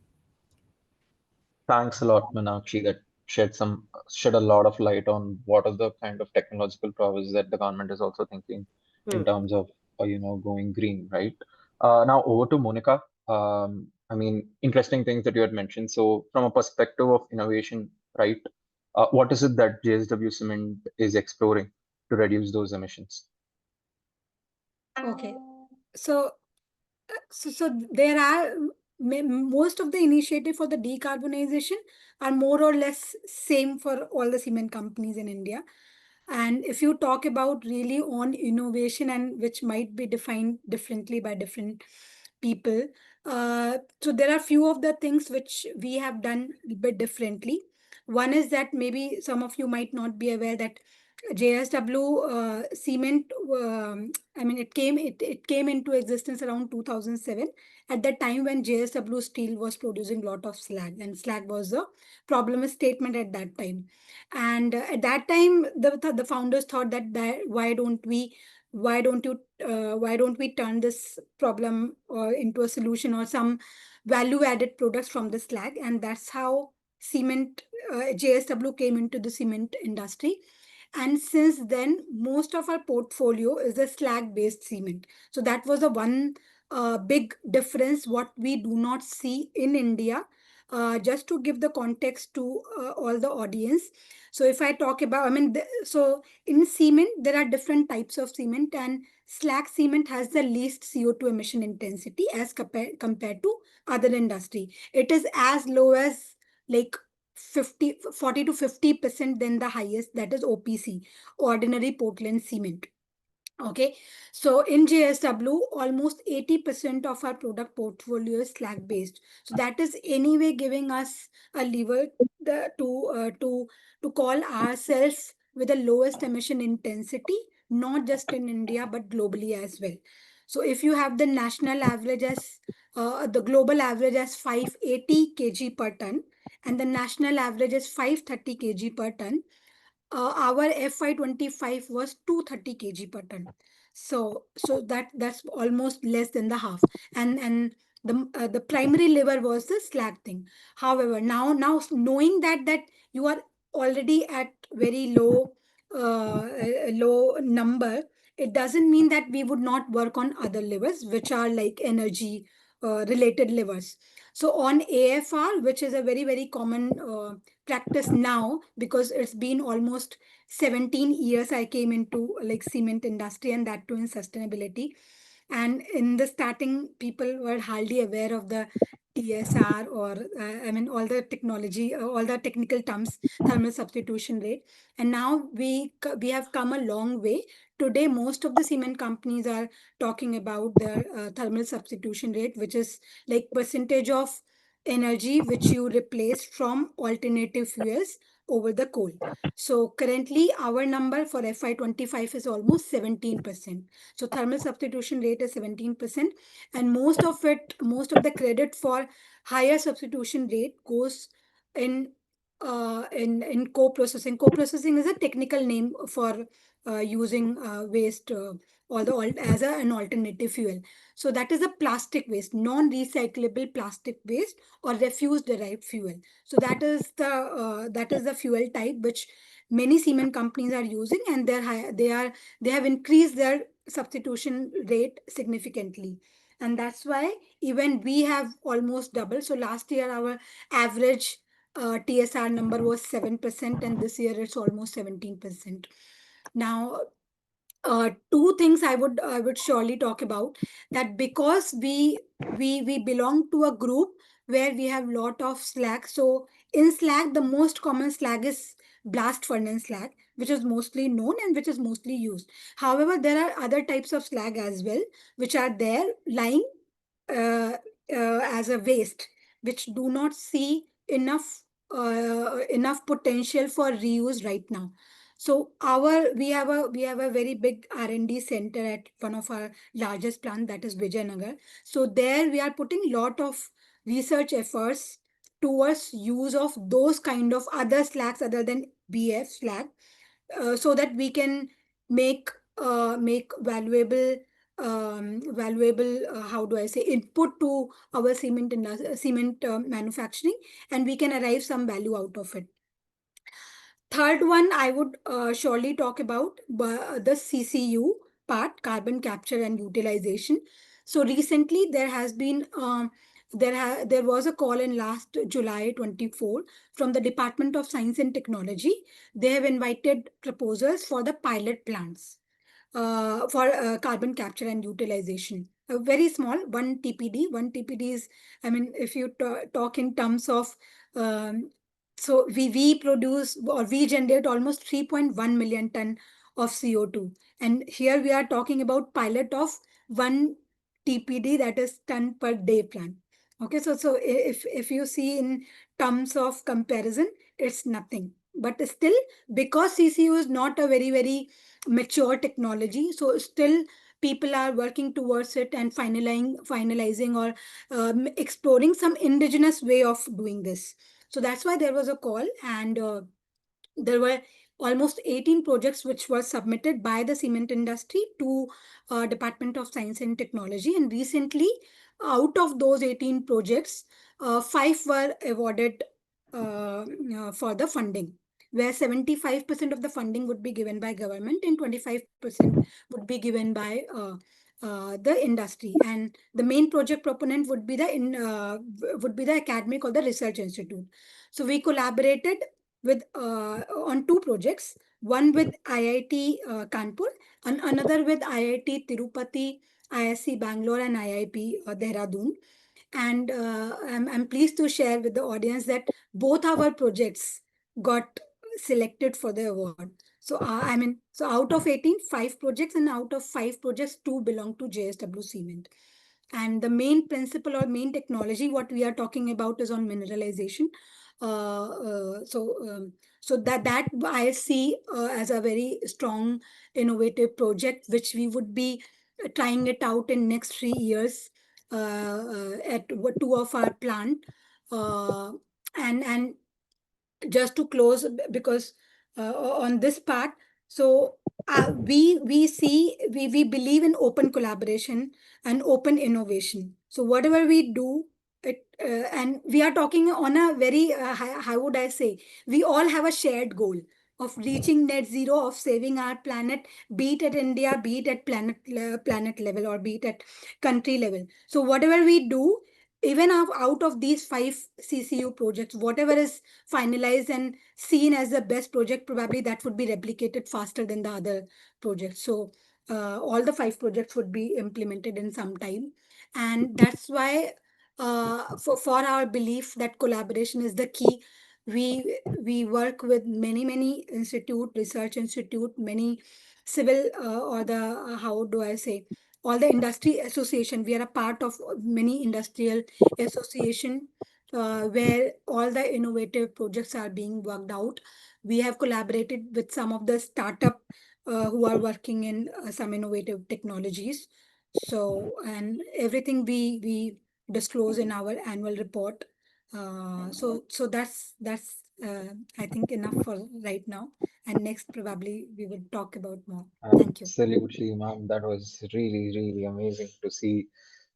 Thanks a lot, Meenakshi. That shed a lot of light on what are the kind of technological prowess that the government is also thinking in Hmm. terms of going green, right? Now over to Monica. I mean, interesting things that you had mentioned. So from a perspective of innovation, right? What is it that JSW Cement is exploring to reduce those emissions? Okay. So so there are most of the initiative for the decarbonization are more or less same for all the cement companies in India. And if you talk about really on innovation, and which might be defined differently by different people, so there are few of the things which we have done a bit differently. One is that maybe some of you might not be aware that JSW cement, I mean, it came into existence around 2007, at the time when JSW Steel was producing lot of slag, and slag was a problem statement at that time. And at that time, the founders thought that why don't we turn this problem into a solution or some value added products from the slag, and that's how cement JSW came into the cement industry. And since then, most of our portfolio is a slag based cement. So that was the one big difference what we do not see in India. Just to give the context to all the audience. So if I talk about, I mean, so in cement, there are different types of cement, and slag cement has the least CO2 emission intensity as compared to other industry. It is as low as like 40 to 50% than the highest, that is OPC, ordinary Portland cement. Okay, so in JSW, almost 80% of our product portfolio is slag based. So that is anyway giving us a lever to call ourselves with the lowest emission intensity, not just in India but globally as well. So if you have the national average as the global average as 580 kg per ton, and the national average is 530 kg per ton, our FY25 was 230 kg per ton. So that's almost less than the half. And the primary lever was the slag thing. However, now knowing that you are already at very low number, it doesn't mean that we would not work on other levers, which are like energy related levers. So on AFR, which is a very common practice now, because it's been almost 17 years I came into like cement industry, and that too in sustainability. And in the starting, people were hardly aware of the TSR, or I mean all the technology, all the technical terms, thermal substitution rate. And now we have come a long way. Today most of the cement companies are talking about their thermal substitution rate, which is like percentage of energy which you replace from alternative fuels over the coal. So currently our number for FY25 is almost 17%. So thermal substitution rate is 17%, and most of the credit for higher substitution rate goes in in co-processing. Co-processing is a technical name for using waste as an alternative fuel. So that is a plastic waste, non-recyclable plastic waste or refuse derived fuel. So that is the fuel type which many cement companies are using, and they have increased their substitution rate significantly. And that's why even we have almost double. So last year our average TSR number was 7%, and this year it's almost 17%. Now, two things I would surely talk about, that because we belong to a group where we have lot of slag. So in slag, the most common slag is blast furnace slag, which is mostly known and which is mostly used. However, there are other types of slag as well, which are there lying uh, as a waste, which do not see enough potential for reuse right now. So we have a very big R&D center at one of our largest plant, that is Vijayanagar. So there we are putting lot of research efforts towards use of those kind of other slags other than BF slag, so that we can make make valuable how do I say, input to our cement manufacturing, and we can arrive some value out of it. Third one I would surely talk about the CCU part, carbon capture and utilization. So recently there has been there was a call in last July 24 from the Department of Science and Technology. They have invited proposals for the pilot plants for carbon capture and utilization. Very small, 1 TPD. 1 TPD is, I mean, if you talk in terms of, so we produce or we generate almost 3.1 million ton of CO2. And here we are talking about pilot of 1 TPD, that is ton per day plant. Okay, so if you see in terms of comparison, it's nothing. But still, because CCU is not a very mature technology, so still people are working towards it and finalizing or exploring some indigenous way of doing this. So that's why there was a call, and there were almost 18 projects which were submitted by the cement industry to Department of Science and Technology. And recently, out of those 18 projects, 5 were awarded for the funding, where 75% of the funding would be given by government and 25% would be given by the industry. And the main project proponent would be the academic or the research institute. So we collaborated with on 2 projects, one with IIT Kanpur and another with IIT Tirupati, ISC Bangalore, and IIP Dehradun. And I'm pleased to share with the audience that both our projects got selected for the award. So I mean, so out of 18, 5 projects, and out of 5 projects, 2 belong to JSW Cement. And the main principle or main technology what we are talking about is on mineralization. So that I see as a very strong innovative project, which we would be trying it out in next 3 years at 2 of our plant. And just to close, because on this part. So we believe in open collaboration and open innovation. So whatever we do, and we are talking on a very how would I say, we all have a shared goal of reaching net zero, of saving our planet, be it at India, be it at planet level, or be it at country level. So whatever we do, even out of these 5 CCU projects, whatever is finalized and seen as the best project, probably that would be replicated faster than the other projects. So all the 5 projects would be implemented in some time. And that's why for our belief that collaboration is the key, we work with many research institute, many civil or the how do I say, all the industry association. We are a part of many industrial association where all the innovative projects are being worked out. We have collaborated with some of the startup who are working in some innovative technologies. So, and everything we disclose in our annual report. So that's I think enough for right now. And next probably we will talk about more. Thank you. Absolutely, ma'am. That was really, really amazing to see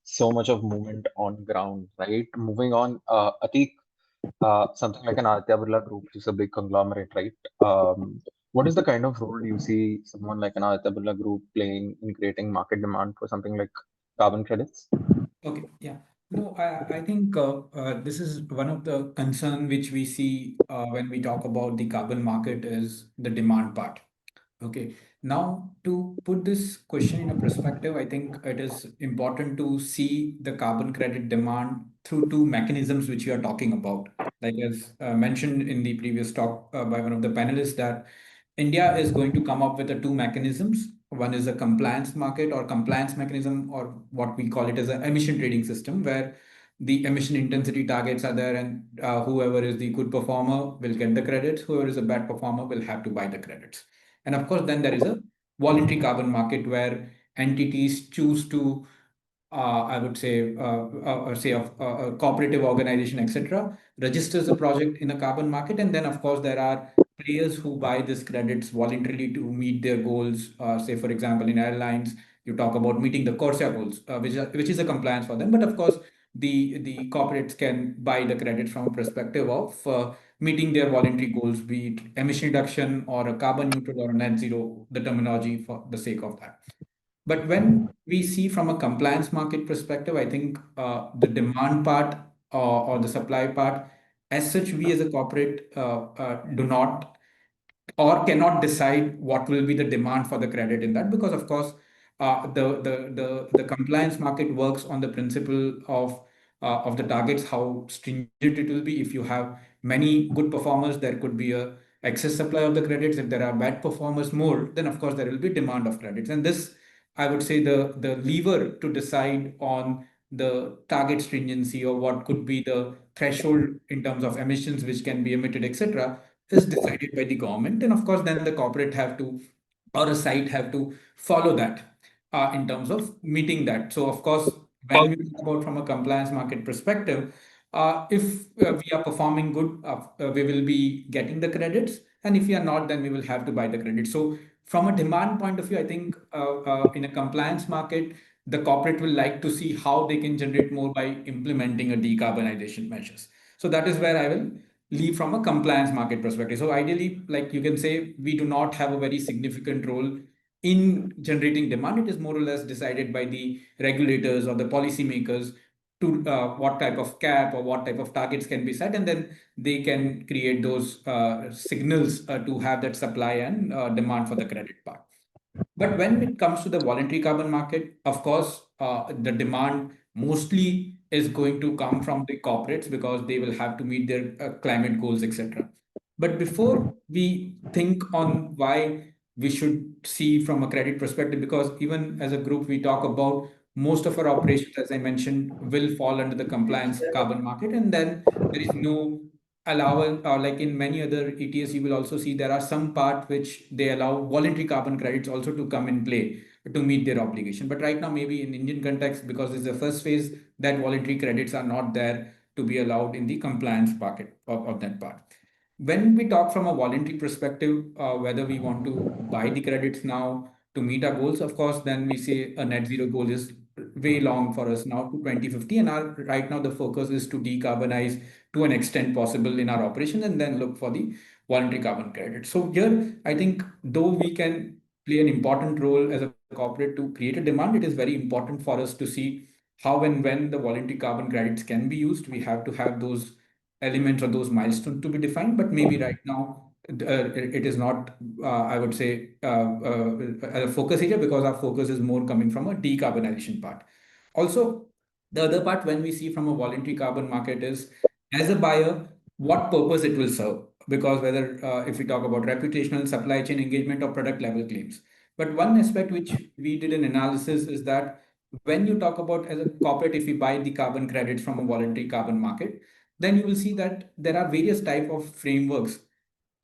so much of movement on ground, right? Moving on, Atik, something like an Aditya Birla Group, which is a big conglomerate, right? What is the kind of role you see someone like an Aditya Birla Group playing in creating market demand for something like carbon credits? Okay, yeah. No, I think this is one of the concern which we see when we talk about the carbon market is the demand part. Okay, now to put this question in a perspective, I think it is important to see the carbon credit demand through 2 mechanisms which we are talking about. Like as mentioned in the previous talk by one of the panelists, that India is going to come up with the 2 mechanisms. One is a compliance market or compliance mechanism, or what we call it as an emission trading system, where the emission intensity targets are there, and whoever is the good performer will get the credits, whoever is a bad performer will have to buy the credits. And of course, then there is a voluntary carbon market where entities choose to, I would say, a cooperative organization, etc., registers a project in a carbon market. And then, of course, there are players who buy these credits voluntarily to meet their goals. Say, for example, in airlines, you talk about meeting the CORSIA goals, which is a compliance for them. But of course, the corporates can buy the credits from a perspective of meeting their voluntary goals, be it emission reduction or a carbon neutral or a net zero, the terminology for the sake of that. But when we see from a compliance market perspective, I think the demand part or the supply part, as such, we as a corporate do not or cannot decide what will be the demand for the credit in that, because of course the compliance market works on the principle of the targets, how stringent it will be. If you have many good performers, there could be a excess supply of the credits. If there are bad performers more, then of course there will be demand of credits. And this, I would say, the lever to decide on the target stringency or what could be the threshold in terms of emissions which can be emitted, etc., is decided by the government. And of course, then the corporate have to, or a site have to follow that in terms of meeting that. So of course, when we talk about from a compliance market perspective, if we are performing good, we will be getting the credits. And if we are not, then we will have to buy the credits. So from a demand point of view, I think in a compliance market, the corporate will like to see how they can generate more by implementing a decarbonization measures. So that is where I will leave from a compliance market perspective. So ideally, like you can say, we do not have a very significant role in generating demand. It is more or less decided by the regulators or the policymakers to what type of cap or what type of targets can be set, and then they can create those signals to have that supply and demand for the credit part. But when it comes to the voluntary carbon market, of course, the demand mostly is going to come from the corporates because they will have to meet their climate goals, etc. But before we think on why we should see from a credit perspective, because even as a group, we talk about most of our operations, as I mentioned, will fall under the compliance carbon market. And then there is no allowance, or like in many other ETS, you will also see there are some part which they allow voluntary carbon credits also to come in play to meet their obligation. But right now, maybe in Indian context, because it's the first phase, that voluntary credits are not there to be allowed in the compliance market of that part. when we talk from a voluntary perspective, whether we want to buy the credits now to meet our goals, of course, then we say a net zero goal is way long for us now to 2050. And right now, the focus is to decarbonize to an extent possible in our operation and then look for the voluntary carbon credit. So here, I think though we can play an important role as a corporate to create a demand, it is very important for us to see how and when the voluntary carbon credits can be used. We have to have those elements or those milestones to be defined, but maybe right now it is not, I would say, a focus area, because our focus is more coming from a decarbonization part. Also, the other part when we see from a voluntary carbon market is, as a buyer, what purpose it will serve. Because whether if we talk about reputational, supply chain engagement, or product level claims. But one aspect which we did an analysis is that when you talk about as a corporate, if we buy the carbon credits from a voluntary carbon market, then you will see that there are various type of frameworks.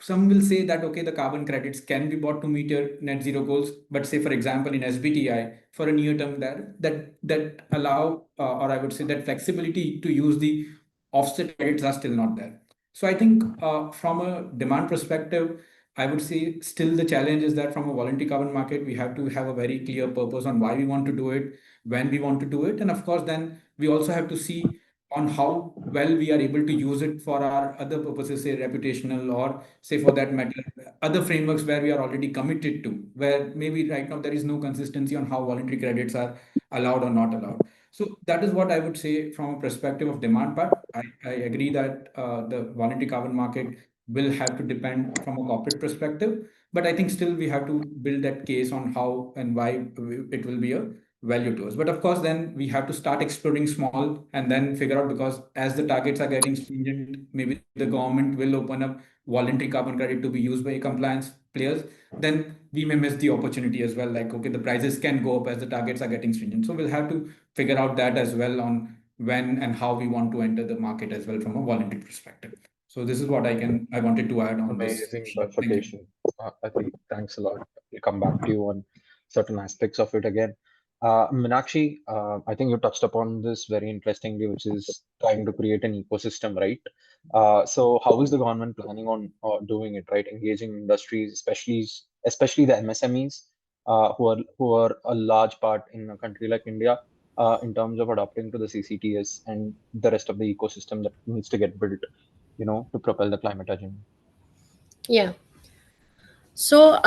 Some will say that, okay, the carbon credits can be bought to meet your net zero goals, but say, for example, in SBTI, for a near term there, that allow, or I would say that flexibility to use the offset credits are still not there. So I think from a demand perspective, I would say still the challenge is that from a voluntary carbon market, we have to have a very clear purpose on why we want to do it, when we want to do it. And of course, then we also have to see on how well we are able to use it for our other purposes, say reputational, or say for that matter, other frameworks where we are already committed to, where maybe right now there is no consistency on how voluntary credits are allowed or not allowed. So that is what I would say from a perspective of demand part. I agree that the voluntary carbon market will have to depend from a corporate perspective, but I think still we have to build that case on how and why it will be a value to us. But of course, then we have to start exploring small and then figure out, because as the targets are getting stringent, maybe the government will open up voluntary carbon credit to be used by compliance players. Then we may miss the opportunity as well. Like, okay, the prices can go up as the targets are getting stringent. So we'll have to figure out that as well on when and how we want to enter the market as well from a voluntary perspective. So this is what I wanted to add on this. Amazing Thank you. clarification. I think thanks a lot. We'll come back to you on certain aspects of it again. Meenakshi, I think you touched upon this very interestingly, which is trying to create an ecosystem, right? So how is the government planning on doing it, right? Engaging industries, especially the MSMEs, who are a large part in a country like India, in terms of adopting to the CCTS and the rest of the ecosystem that needs to get built, to propel the climate agenda. Yeah. So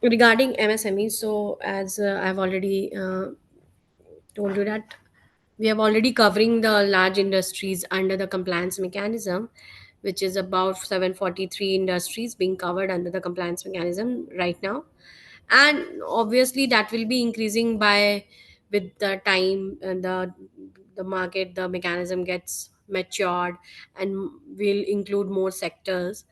regarding MSMEs, so as I've already told you that we have already covering the large industries under the compliance mechanism, which is about 743 industries being covered under the compliance mechanism right now. And obviously that will be increasing by with the time, and the market, the mechanism gets matured and will include more sectors.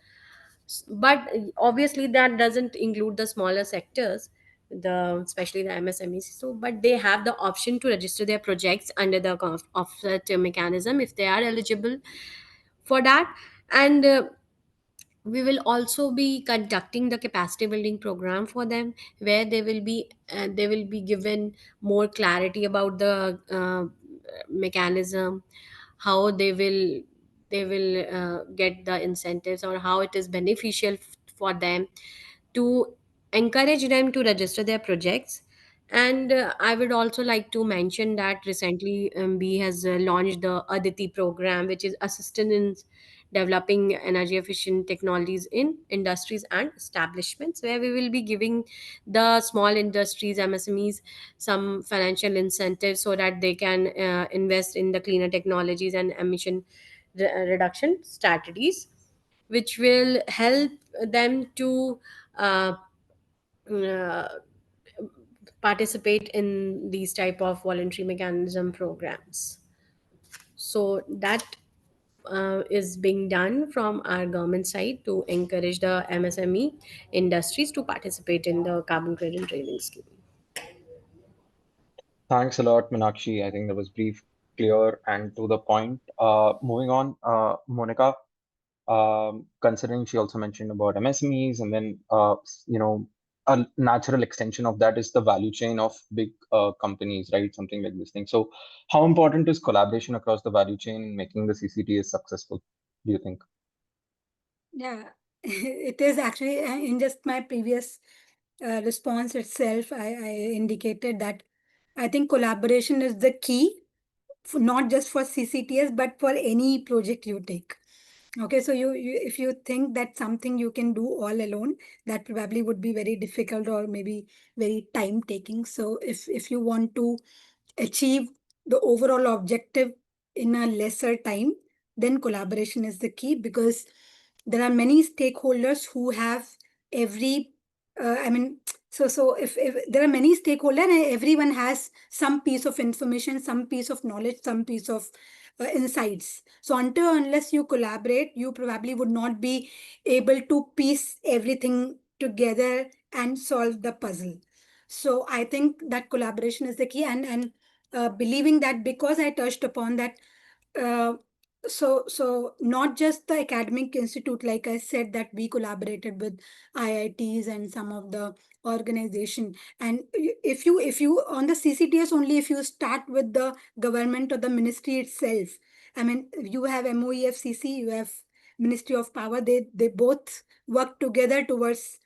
But obviously that doesn't include the smaller sectors, the especially the MSMEs. So but they have the option to register their projects under the offset mechanism if they are eligible for that. And we will also be conducting the capacity building program for them, where they will be given more clarity about the mechanism, how they will get the incentives, or how it is beneficial for them, to encourage them to register their projects. And I would also like to mention that recently MB has launched the Aditi program, which is assistance in developing energy efficient technologies in industries and establishments, where we will be giving the small industries, MSMEs, some financial incentives so that they can invest in the cleaner technologies and emission reduction strategies, which will help them to uh, uh, participate in these type of voluntary mechanism programs. So that is being done from our government side to encourage the MSME industries to participate in the carbon credit trading scheme. Thanks a lot, Meenakshi. I think that was brief, clear, and to the point. Moving on, Monica, considering she also mentioned about MSMEs, and then a natural extension of that is the value chain of big companies, right? Something like this thing. So, how important is collaboration across the value chain in making the CCTS successful, do you think? Yeah, it is actually in just my previous response itself, I indicated that I think collaboration is the key, for, not just for CCTS, but for any project you take. Okay, so you if you think that something you can do all alone, that probably would be very difficult or maybe very time taking. So if you want to achieve the overall objective in a lesser time, then collaboration is the key, because there are many stakeholders who have every I mean, so if there are many stakeholders and everyone has some piece of information, some piece of knowledge, some piece of insights. So until unless you collaborate, you probably would not be able to piece everything together and solve the puzzle. So I think that collaboration is the key, and believing that, because I touched upon that, uh, so not just the academic institute, like I said, that we collaborated with IITs and some of the organization. And if you on the CCTS only, if you start with the government or the ministry itself, I mean, you have MOEFCC, you have Ministry of Power, they both work together towards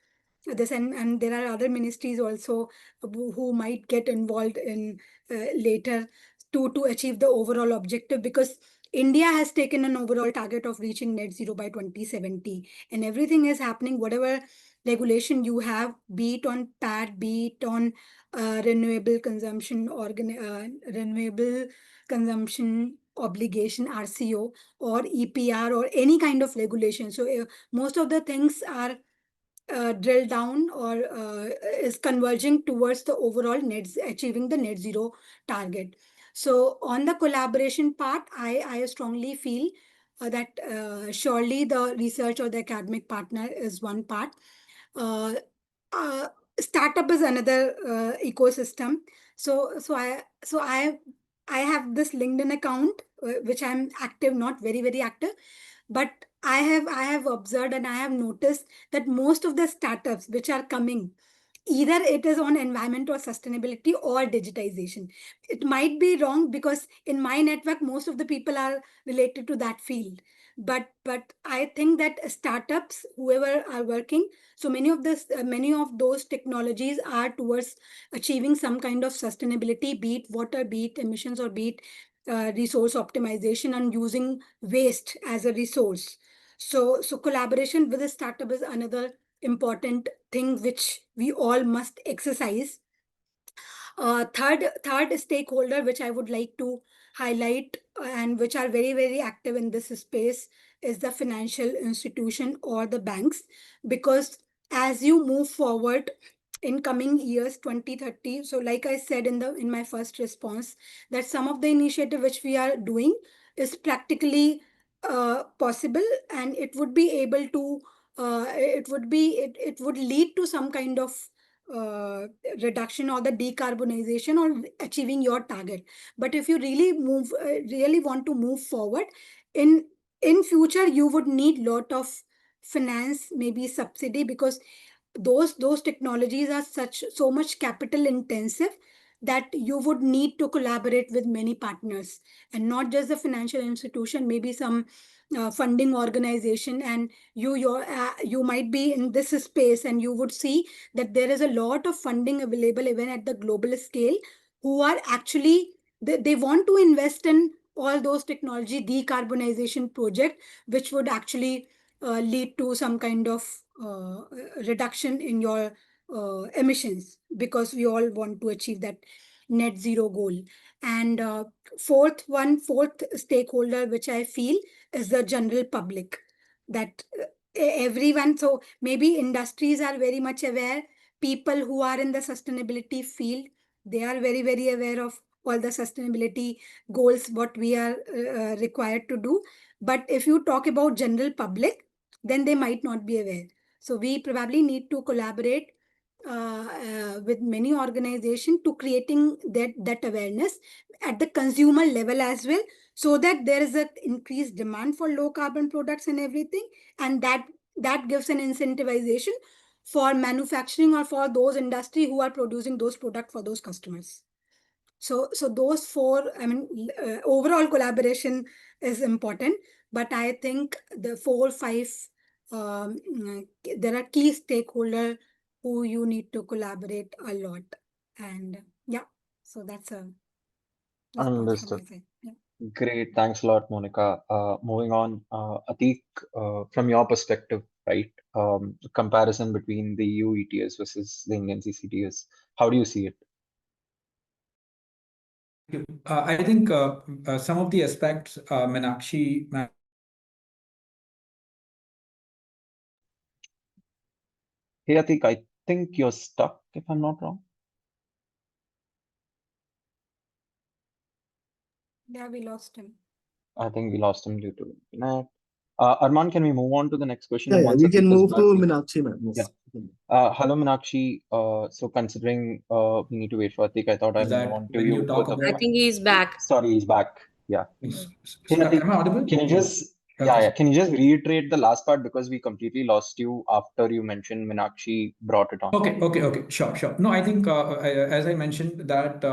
this, and there are other ministries also who might get involved in later to achieve the overall objective, because India has taken an overall target of reaching net zero by 2070, and everything is happening, whatever regulation you have, be it on PAT, be it on renewable consumption renewable consumption obligation, RCO, or EPR, or any kind of regulation. So most of the things are drill down or is converging towards the overall achieving the net zero target. So on the collaboration part, I strongly feel that surely the research or the academic partner is one part. Uh, uh, Startup is another ecosystem. So I have this LinkedIn account which I'm active, not very active, but I have observed and I have noticed that most of the startups which are coming, either it is on environment or sustainability or digitization. It might be wrong, because in my network most of the people are related to that field, but I think that startups, whoever are working, so many of those technologies are towards achieving some kind of sustainability, be it water, be it emissions, or be it resource optimization and using waste as a resource. So collaboration with a startup is another important thing which we all must exercise. Third stakeholder which I would like to highlight, and which are very active in this space, is the financial institution or the banks, because as you move forward in coming years 2030, so like I said in my first response, that some of the initiative which we are doing is practically possible, and it would be able to it would lead to some kind of uh, reduction or the decarbonization or achieving your target. But if you really want to move forward in future, you would need lot of finance, maybe subsidy, because those technologies are so much capital intensive that you would need to collaborate with many partners, and not just the financial institution, maybe some funding organization. And you might be in this space, and you would see that there is a lot of funding available even at the global scale, who are actually they want to invest in all those technology decarbonization project, which would actually lead to some kind of reduction in your emissions, because we all want to achieve that net zero goal. And fourth stakeholder which I feel is the general public, that everyone, so maybe industries are very much aware, people who are in the sustainability field, they are very aware of all the sustainability goals what we are required to do. But if you talk about general public, then they might not be aware. So we probably need to collaborate with many organizations to creating that awareness at the consumer level as well, so that there is an increased demand for low carbon products and everything, and that gives an incentivization for manufacturing or for those industry who are producing those products for those customers. So those four, I mean, overall collaboration is important, but I think the 4 5 there are key stakeholders who you need to collaborate a lot. And yeah, so that's a response from my Understood. side. Yeah. Great. Thanks a lot, Monica. Moving on, Atik, from your perspective, right? Comparison between the EU ETS versus the Indian CCTS. How do you see it? I think some of the aspects, Meenakshi, Hey, Atik, I think you're stuck, if I'm not wrong. Yeah, we lost him. I think we lost him due to internet. Arman, can we move on to the next question? Yeah, And yeah, once we can Atik is move back, to we- Meenakshi, ma'am. Yes. Hello, Meenakshi. So considering we need to wait for Atik, I thought I'll is move that on to when you you talk both of I about, you. think he's back. Sorry, he's back. Yeah. Hey, Atik, am I audible? can you just Okay. can you just reiterate the last part because we completely lost you after you mentioned Meenakshi brought it on. Okay. Sure. No, I think as I mentioned that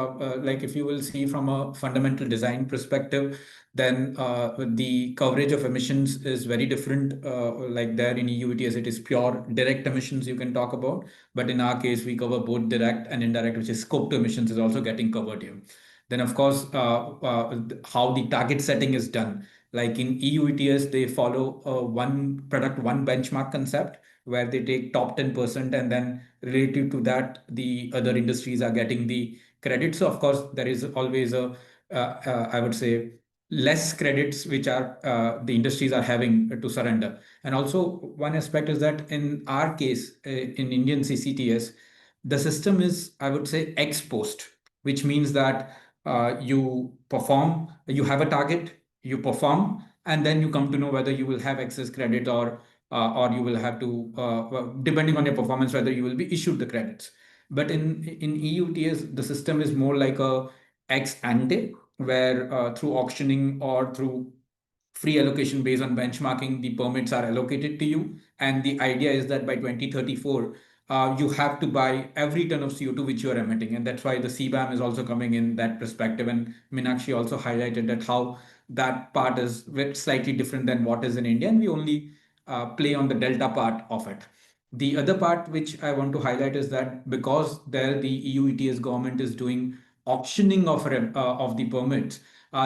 like if you will see from a fundamental design perspective, then the coverage of emissions is very different. Like there in EU ETS, it is pure direct emissions you can talk about, but in our case, we cover both direct and indirect, which is scope 2 emissions is also getting covered here. Then of course, how the target setting is done. Like in EU ETS, they follow one product, one benchmark concept where they take top 10% and then relative to that, the other industries are getting the credit. So of course, there is always a, I would say, less credits which are the industries are having to surrender. And also one aspect is that in our case, in Indian CCTS, the system is, I would say, ex post, which means that you perform, you have a target, you perform, and then you come to know whether you will have excess credit or you will have to, depending on your performance, whether you will be issued the credits. But in EUTS, the system is more like a ex ante, where through auctioning or through free allocation based on benchmarking, the permits are allocated to you. And the idea is that by 2034, you have to buy every ton of CO2 which you are emitting. And that's why the CBAM is also coming in that perspective. And Meenakshi also highlighted that how that part is slightly different than what is in India. And we only play on the delta part of it. The other part which I want to highlight is that because there the EU ETS government is doing auctioning of the permits,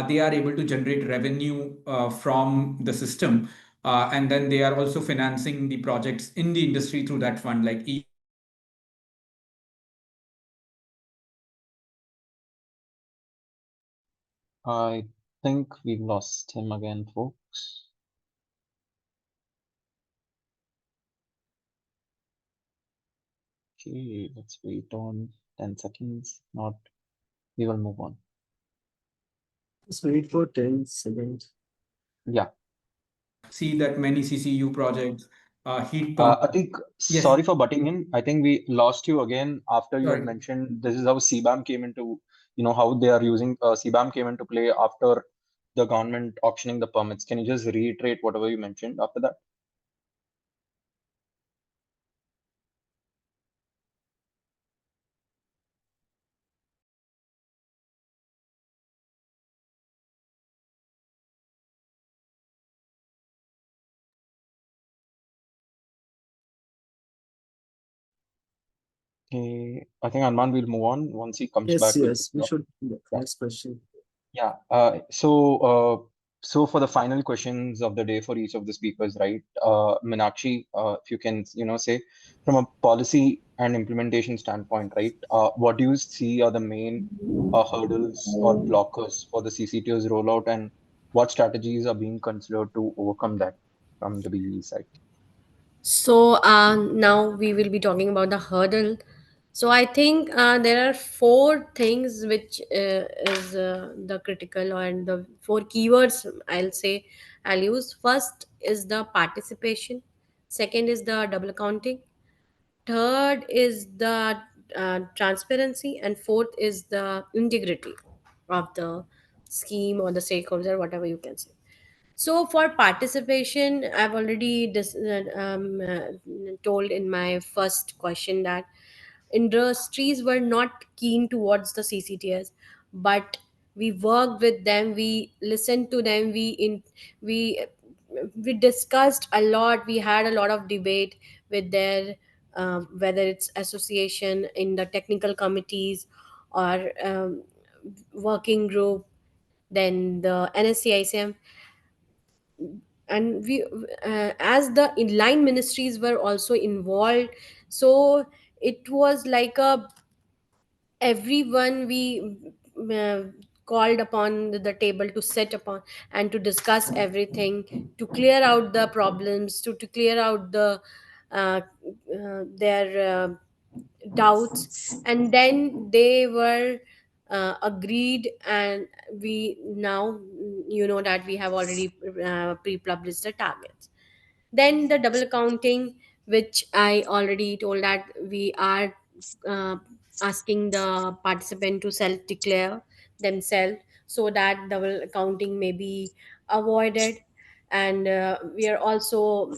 they are able to generate revenue from the system, and then they are also financing the projects in the industry through that fund, like I think we've lost him again, folks. Okay, let's wait on 10 seconds. Not, we will move on. Just wait for 10 seconds. Yeah. see that many CCU projects, heat pump. Atik, Yes, sorry for butting in. I think we lost you again after you had sorry. mentioned this is how CBAM came into, how they are using CBAM came into play after the government auctioning the permits. Can you just reiterate whatever you mentioned after that? Okay, I think Arman will move on once he comes back. We'll pick Yes, it we up. should. Yeah. Next question. Yeah. So for the final questions of the day for each of the speakers, right? Meenakshi, if you can, say from a policy and implementation standpoint, right? What do you see are the main hurdles or blockers for the CCTO's rollout, and what strategies are being considered to overcome that from the BE side? So now we will be talking about the hurdle. So I think there are four things which is the critical and the four keywords I'll say I'll use. First is the participation. Second is the double accounting. Third is the transparency, and fourth is the integrity of the scheme or the stakeholder, whatever you can say. So for participation, I've already told in my first question that industries were not keen towards the CCTS, but we worked with them, we listened to them, we we discussed a lot. We had a lot of debate with their whether it's association in the technical committees or working group, then the NSCICM, and we as the inline ministries were also involved. So it was like a everyone we uh, called upon the table to sit upon and to discuss everything, to clear out the problems, to clear out the their doubts, and then they were agreed. And we now, you know, that we have already pre-published the targets. Then the double accounting, which I already told that we are uh, asking the participant to self declare themselves, so that double accounting may be avoided. And we are also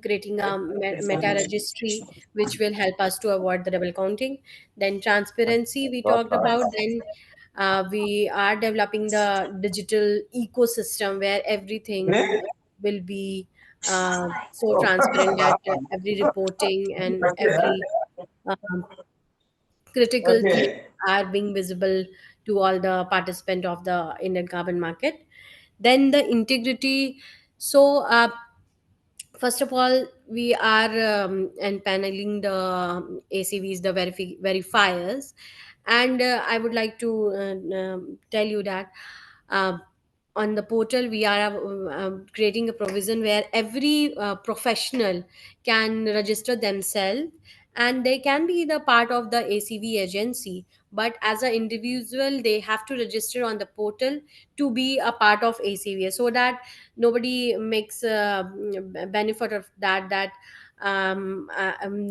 creating a meta registry which will help us to avoid the double counting. Then transparency we talked about. Then we are developing the digital ecosystem where everything will be so transparent that every reporting and every um, critical things are being visible to all the participant of the Indian carbon market. Then the integrity. So first of all, we are paneling the ACVs, the verifiers, and I would like to tell you that uh, on the portal we are creating a provision where every professional can register themselves, and they can be the part of the ACV agency, but as an individual they have to register on the portal to be a part of ACV, so that nobody makes benefit of that the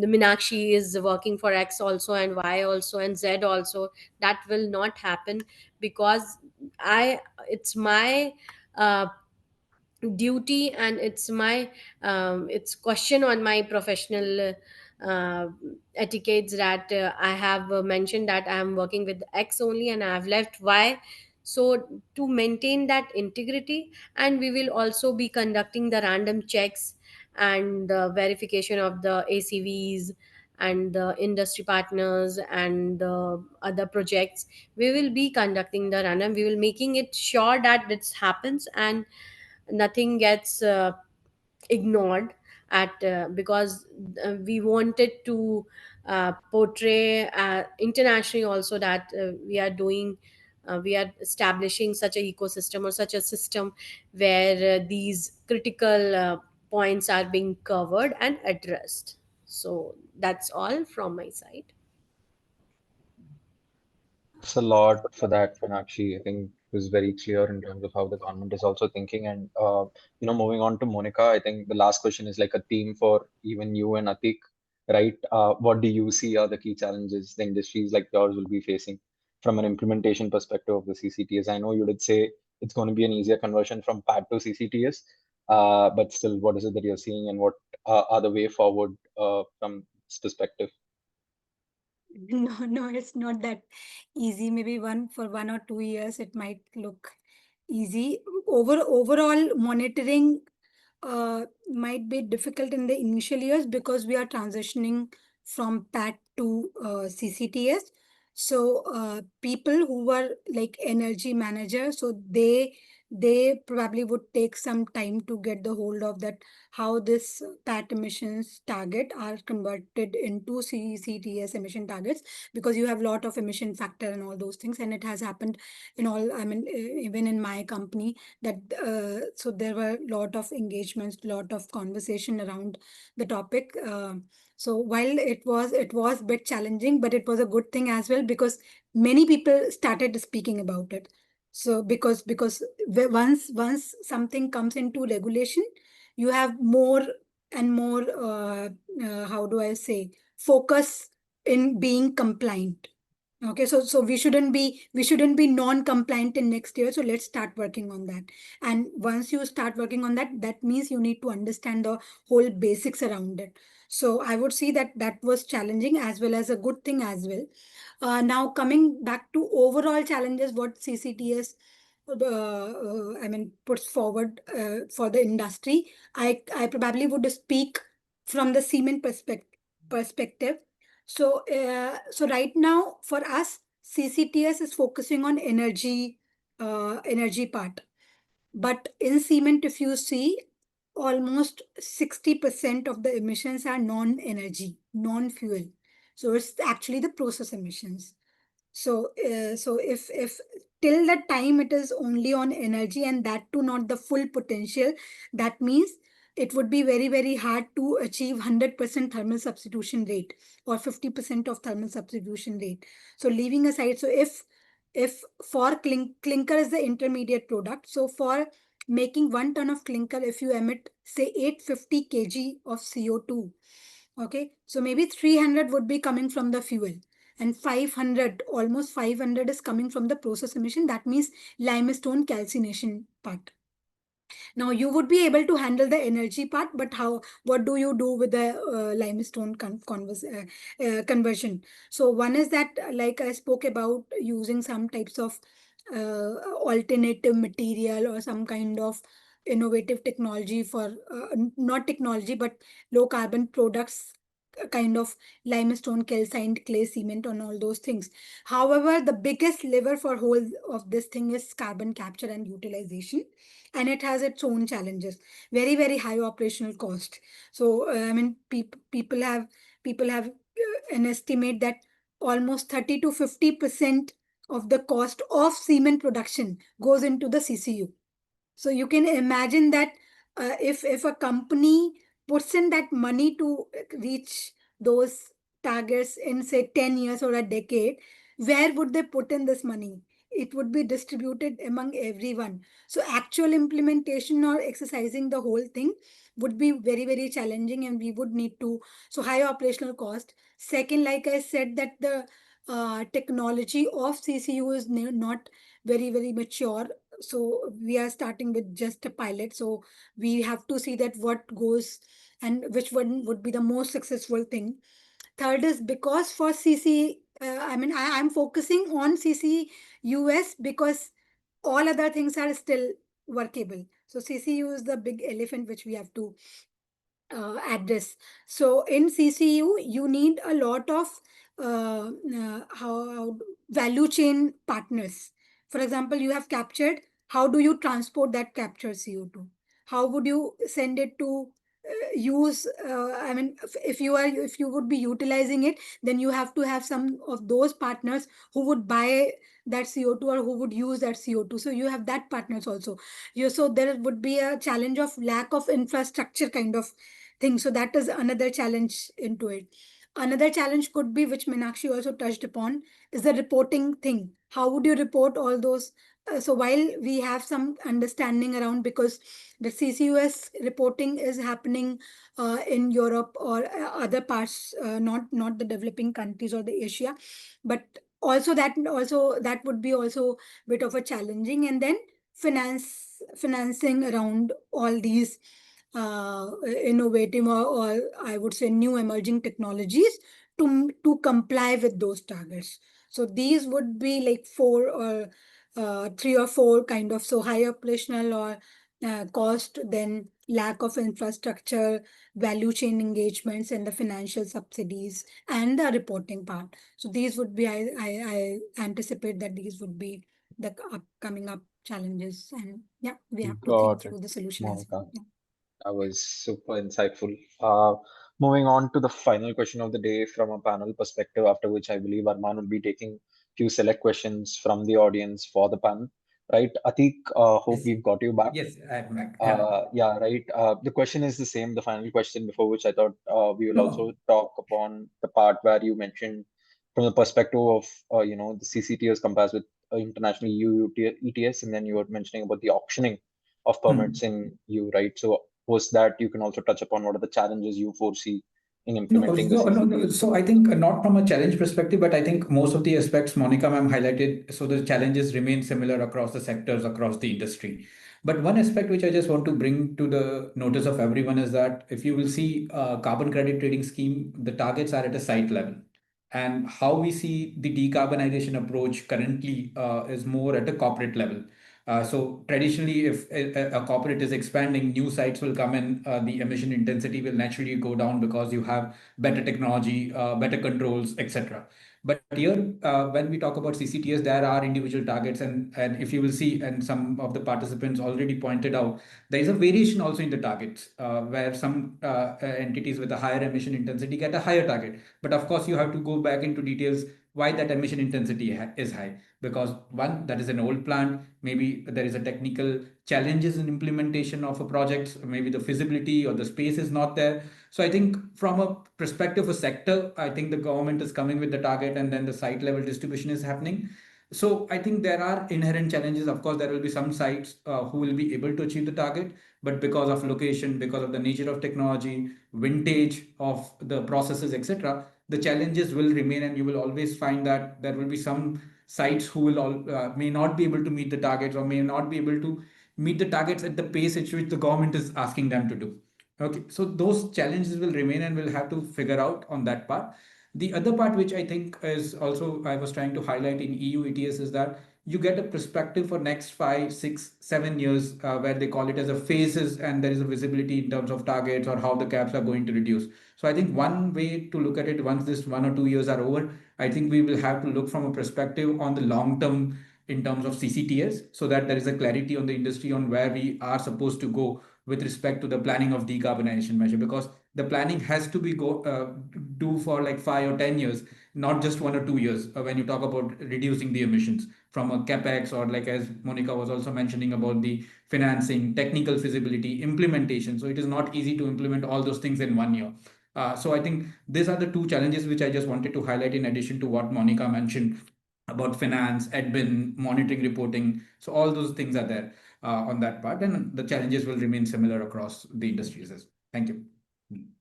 Minakshi is working for X also and Y also and Z also. That will not happen, because I it's my uh, duty, and it's my it's question on my professional etiquettes that I have mentioned that I am working with X only and I have left Y. So to maintain that integrity, and we will also be conducting the random checks and the verification of the ACVs and the industry partners and the other projects. We will be conducting the random, we will making it sure that this happens and nothing gets ignored at because we wanted to portray internationally also that we are doing we are establishing such a ecosystem or such a system where these critical points are being covered and addressed. So that's all from my side. Thanks a lot for that, Meenakshi. I think it was very clear in terms of how the government is also thinking. And moving on to Monica, I think the last question is like a theme for even you and Atik, right? What do you see are the key challenges the industries like yours will be facing from an implementation perspective of the CCTS? I know you did say it's going to be an easier conversion from PAT to CCTS, but still, what is it that you're seeing, and what are the way forward from this perspective? No, it's not that easy. Maybe for 1 or 2 years, it might look easy. Overall monitoring might be difficult in the initial years because we are transitioning from PAT to CCTS. So people who were like energy managers, so they probably would take some time to get the hold of that, how this PAT emissions target are converted into CCTS emission targets, because you have a lot of emission factor and all those things, and it has happened in all, I mean, even in my company, that so there were a lot of engagements, lot of conversation around the topic. So while it was a bit challenging, but it was a good thing as well, because many people started speaking about it. So because once something comes into regulation, you have more and more how do I say, focus in being compliant. Okay, so we shouldn't be non-compliant in next year. So let's start working on that. And once you start working on that, that means you need to understand the whole basics around it. So I would say that that was challenging as well as a good thing as well. Now coming back to overall challenges, what CCTS puts forward for the industry. I probably would speak from the cement perspective. So right now for us, CCTS is focusing on energy part. But in cement, if you see, almost 60% of the emissions are non-energy, non-fuel. So it's actually the process emissions. So if till that time it is only on energy, and that too not the full potential, that means it would be very, very hard to achieve 100% thermal substitution rate or 50% of thermal substitution rate. So leaving aside, so if for clinker is the intermediate product, so for making 1 ton of clinker, if you emit say 850 kg of CO2, okay, so maybe 300 would be coming from the fuel, and 500, almost 500 is coming from the process emission. That means limestone calcination part. Now you would be able to handle the energy part, but what do you do with the limestone conversion? So one is that, like I spoke about, using some types of alternative material or some kind of innovative technology for not technology but low carbon products, kind of limestone, calcined clay, cement, and all those things. However, the biggest lever for whole of this thing is carbon capture and utilization, and it has its own challenges. Very, very high operational cost. So people have an estimate that almost 30 to 50% of the cost of cement production goes into the CCU. So you can imagine that if a company puts in that money to reach those targets in say 10 years or a decade, where would they put in this money? It would be distributed among everyone. So actual implementation or exercising the whole thing would be very, very challenging, and we would need to, so high operational cost. Second, like I said, that the technology of CCU is not very, very mature. So we are starting with just a pilot. So we have to see that what goes and which one would be the most successful thing. Third is because for I'm focusing on CCUS because all other things are still workable. So CCU is the big elephant which we have to address. So in CCU, you need a lot of value chain partners. For example, you have captured. How do you transport that captured CO2? How would you send it to use? If you would be utilizing it, then you have to have some of those partners who would buy that CO2 or who would use that CO2. So you have that partners also. So there would be a challenge of lack of infrastructure kind of thing. So that is another challenge into it. Another challenge could be, which Meenakshi also touched upon, is the reporting thing. How would you report all those? So while we have some understanding around, because the CCUS reporting is happening in Europe or other parts, not the developing countries or the Asia, but also that would be also a bit of a challenging. And then financing around all these innovative or I would say new emerging technologies to comply with those targets. So these would be like 4 or 3 or 4 kind of, so high operational or cost, then lack of infrastructure, value chain engagements, and the financial subsidies and the reporting part. So these would be, I anticipate that these would be the coming up challenges, and yeah, we have to think Got it, through the solution as well. Monica. Yeah. That was super insightful. Moving on to the final question of the day from a panel perspective, after which I believe Arman will be taking few select questions from the audience for the panel. Right, Atik, hope Yes. we've got you back. Yes, I'm back. Yeah. Yeah, right. The question is the same, the final question, before which I thought we will No. also talk upon the part where you mentioned from the perspective of the CCTS compares with international EU ETS, and then you were mentioning about the auctioning of permits in EU, right? So post that, you can also touch upon what are the challenges you foresee in implementing the CCTS. So I think not from a challenge perspective, but I think most of the aspects Monica ma'am highlighted, so the challenges remain similar across the sectors, across the industry. But one aspect which I just want to bring to the notice of everyone is that if you will see carbon credit trading scheme, the targets are at a site level. And how we see the decarbonization approach currently is more at a corporate level. So traditionally, if a corporate is expanding, new sites will come in, the emission intensity will naturally go down because you have better technology, better controls, etc. But here, when we talk about CCTS, there are individual targets, and if you will see, and some of the participants already pointed out, there is a variation also in the targets, where some entities with a higher emission intensity get a higher target. But of course, you have to go back into details why that emission intensity is high. Because one, that is an old plant, maybe there is a technical challenges in implementation of a project, maybe the feasibility or the space is not there. So I think from a perspective of sector, I think the government is coming with the target and then the site level distribution is happening. So I think there are inherent challenges. Of course, there will be some sites who will be able to achieve the target, but because of location, because of the nature of technology, vintage of the processes, etc., the challenges will remain, and you will always find that there will be some sites who will may not be able to meet the targets, or may not be able to meet the targets at the pace at which the government is asking them to do. Okay, so those challenges will remain, and we'll have to figure out on that part. The other part, which I think is also I was trying to highlight in EU ETS, is that you get a perspective for next 5, 6, 7 years, where they call it as a phases, and there is a visibility in terms of targets or how the caps are going to reduce. So I think one way to look at it, once this 1 or 2 years are over, I think we will have to look from a perspective on the long term in terms of CCTS, so that there is a clarity on the industry on where we are supposed to go with respect to the planning of decarbonization measure, because the planning has to be do for like 5 or 10 years, not just 1 or 2 years, when you talk about reducing the emissions from a capex, or like as Monica was also mentioning about the financing, technical feasibility, implementation. So it is not easy to implement all those things in 1 year. So I think these are the two challenges which I just wanted to highlight, in addition to what Monica mentioned about finance, admin, monitoring, reporting. So all those things are there on that part, and the challenges will remain similar across the industries as well. Thank you.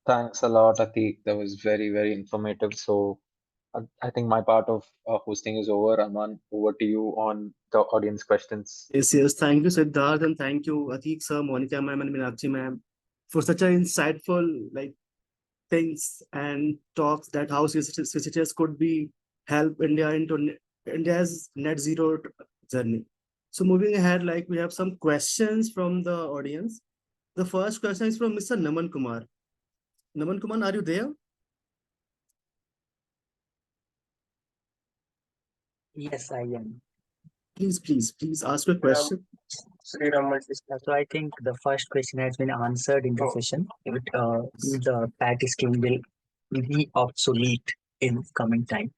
Thanks a lot, Atik. That was very, very informative. So I think my part of hosting is over. Aman, over to you on the audience questions. Yes. Thank you, Siddharth, and thank you, Atik sir, Monica ma'am, and Meenakshi ma'am, for such an insightful things and talks that how CCTS could be help India into India's net zero journey. So moving ahead, we have some questions from the audience. The first question is from Mr. Naman Kumar. Naman Kumar, are you there? Yes, I am. Please ask your question. So I think the first question has been answered in the session. The PAT scheme will be obsolete in coming time.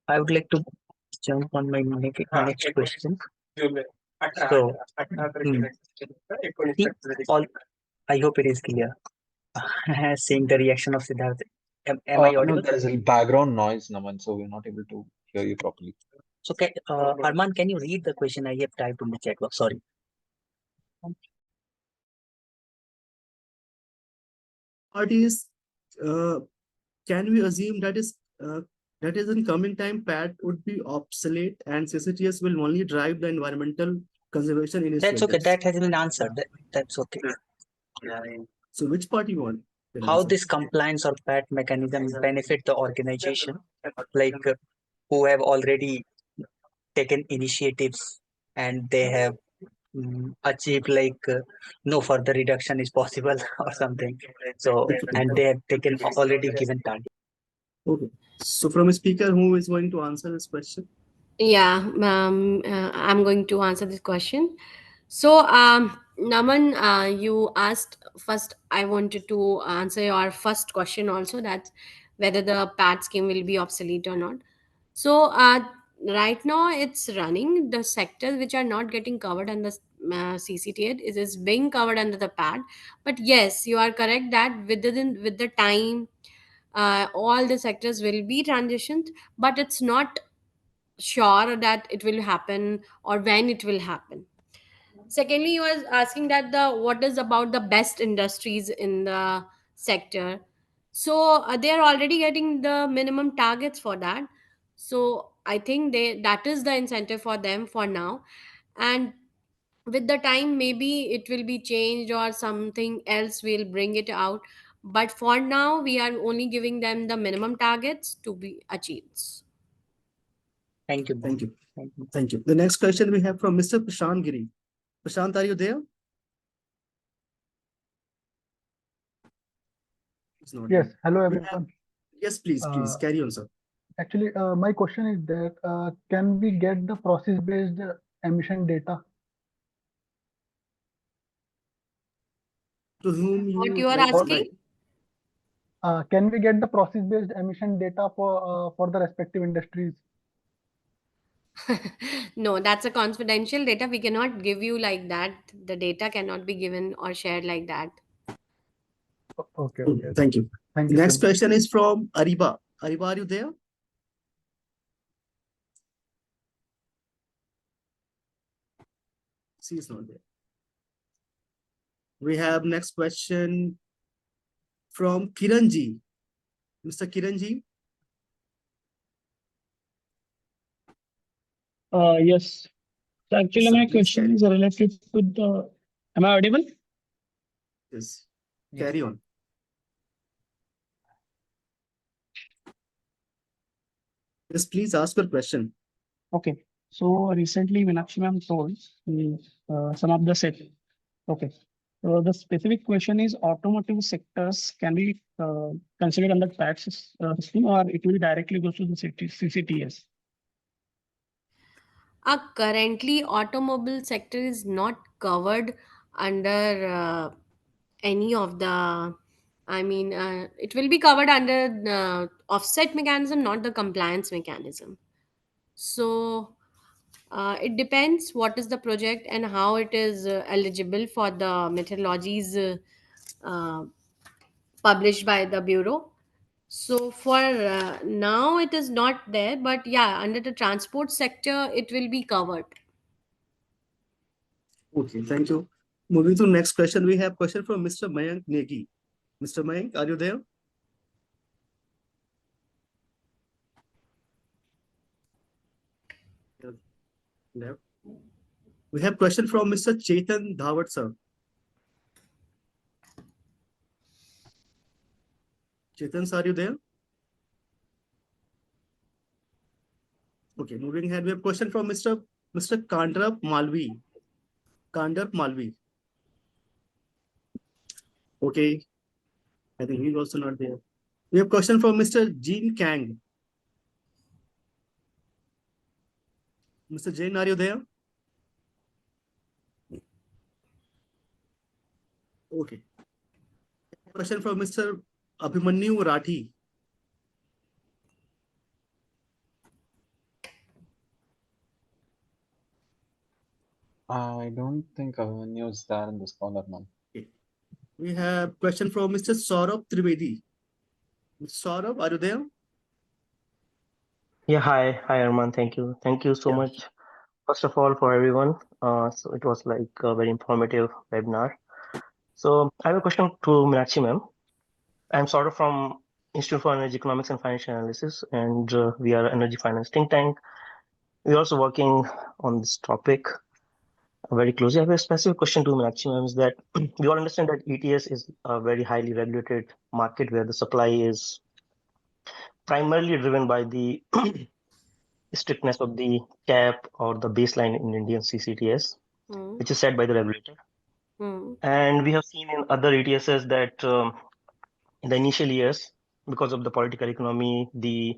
I would like to jump on my next question. So, I hope it is clear. Seeing the reaction of Siddharth, am I No, audible? there is a background noise, Naman, so we're not able to hear you properly. So, Arman, can you read the question I have typed in the chat box? Sorry. What is, can we assume that is in coming time PAT would be obsolete and CCTS will only drive the environmental conservation initiatives? That's okay. That has been answered. That's okay. So which part you want? How this compliance or PAT mechanism benefit the organization, who have already taken initiatives and they have achieved no further reduction is possible or something. So, and they have taken already given target. Okay. So from a speaker, who is going to answer this question? Yeah, I'm going to answer this question. So, Naman, you asked first. I wanted to answer your first question also, that whether the PAT scheme will be obsolete or not. So, right now it's running. The sectors which are not getting covered under CCTS is being covered under the PAT. But yes, you are correct that with the time, all the sectors will be transitioned. But it's not sure that it will happen or when it will happen. Secondly, you was asking that the what is about the best industries in the sector. So they are already getting the minimum targets for that. So I think that is the incentive for them for now. And with the time, maybe it will be changed or something else will bring it out. But for now, we are only giving them the minimum targets to be achieved. Thank you. Thank you. Thank you. Thank you. The next question we have from Mr. Prashant Giri. Prashant, are you there? He's not Yes, there. hello We have- everyone. Yes, please carry on, sir. Actually, my question is that can we get the process-based emission data? To whom What you are like to asking? write? Can we get the process-based emission data for the respective industries? No, that's a confidential data. We cannot give you like that. The data cannot be given or shared like that. Okay, Okay, okay. thank you. Thank The you so next much. question is from Ariba. Ariba, are you there? She is not there. We have next question from Kiranji. Mr. Kiranji. Yes. So actually, Sir, my please question carry. is related to the. Am I audible? Yes. Carry on. Yes, please ask your question. Okay. So recently, Meenakshi ma'am told me, some of the set. Okay. So the specific question is automotive sectors can be considered under tax scheme, or it will directly go to the CCTS? Currently, automobile sector is not covered under any of the. It will be covered under the offset mechanism, not the compliance mechanism. So it depends what is the project and how it is eligible for the methodologies published by the bureau. So for now, it is not there, but yeah, under the transport sector, it will be covered. Okay, thank you. Moving to next question, we have question from Mr. Mayank Negi. Mr. Mayank, are you there? Left. We have question from Mr. Chetan Dhawat, sir. Chetan, sir, are you there? Okay, moving ahead, we have question from Mr. Kandrap Malvi. Kandrap Malvi. Okay, I think he's also not there. We have question from Mr. Jean Kang. Mr. Jain, are you there? Okay. Question from Mr. Abhimanyu Rathi. I don't think Avenue is there in this corner, man. Okay. We have question from Mr. Saurabh Trivedi. Mr. Saurabh, are you there? Yeah, hi, Arman. Thank you. Thank you so Yeah. much, first of all, for everyone. So it was like a very informative webinar. So I have a question to Meenakshi ma'am. I'm sort of from Institute for Energy Economics and Financial Analysis, and we are energy finance think tank. We're also working on this topic very closely. I have a specific question to Meenakshi ma'am is that we all understand that ETS is a very highly regulated market where the supply is primarily driven by the strictness of the cap or the baseline in Indian CCTS, Hmm. which is set by the regulator. Hmm. And we have seen in other ETSs that in the initial years, because of the political economy, the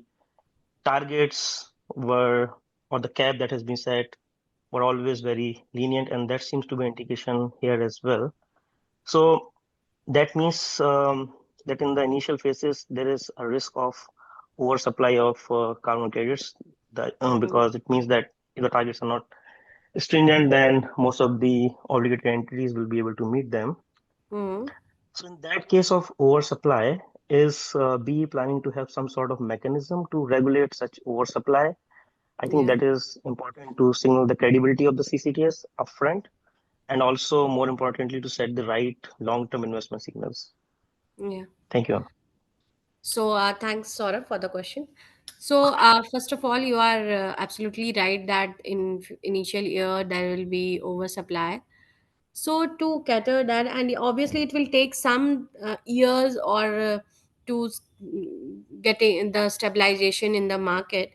targets were, or the cap that has been set, were always very lenient, and that seems to be an indication here as well. So that means that in the initial phases, there is a risk of oversupply of carbon credits, because it means that if the targets are not stringent, then most of the obligatory entities will be able to meet them. Hmm. So in that case of oversupply, is BE planning to have some sort of mechanism to regulate such oversupply? I think Yeah. that is important to signal the credibility of the CCTS upfront, and also more importantly to set the right long-term investment signals. Yeah. Thank you. So thanks, Saurabh, for the question. So first of all, you are absolutely right that in initial year there will be oversupply. So to cater that, and obviously it will take some years or to getting the stabilization in the market.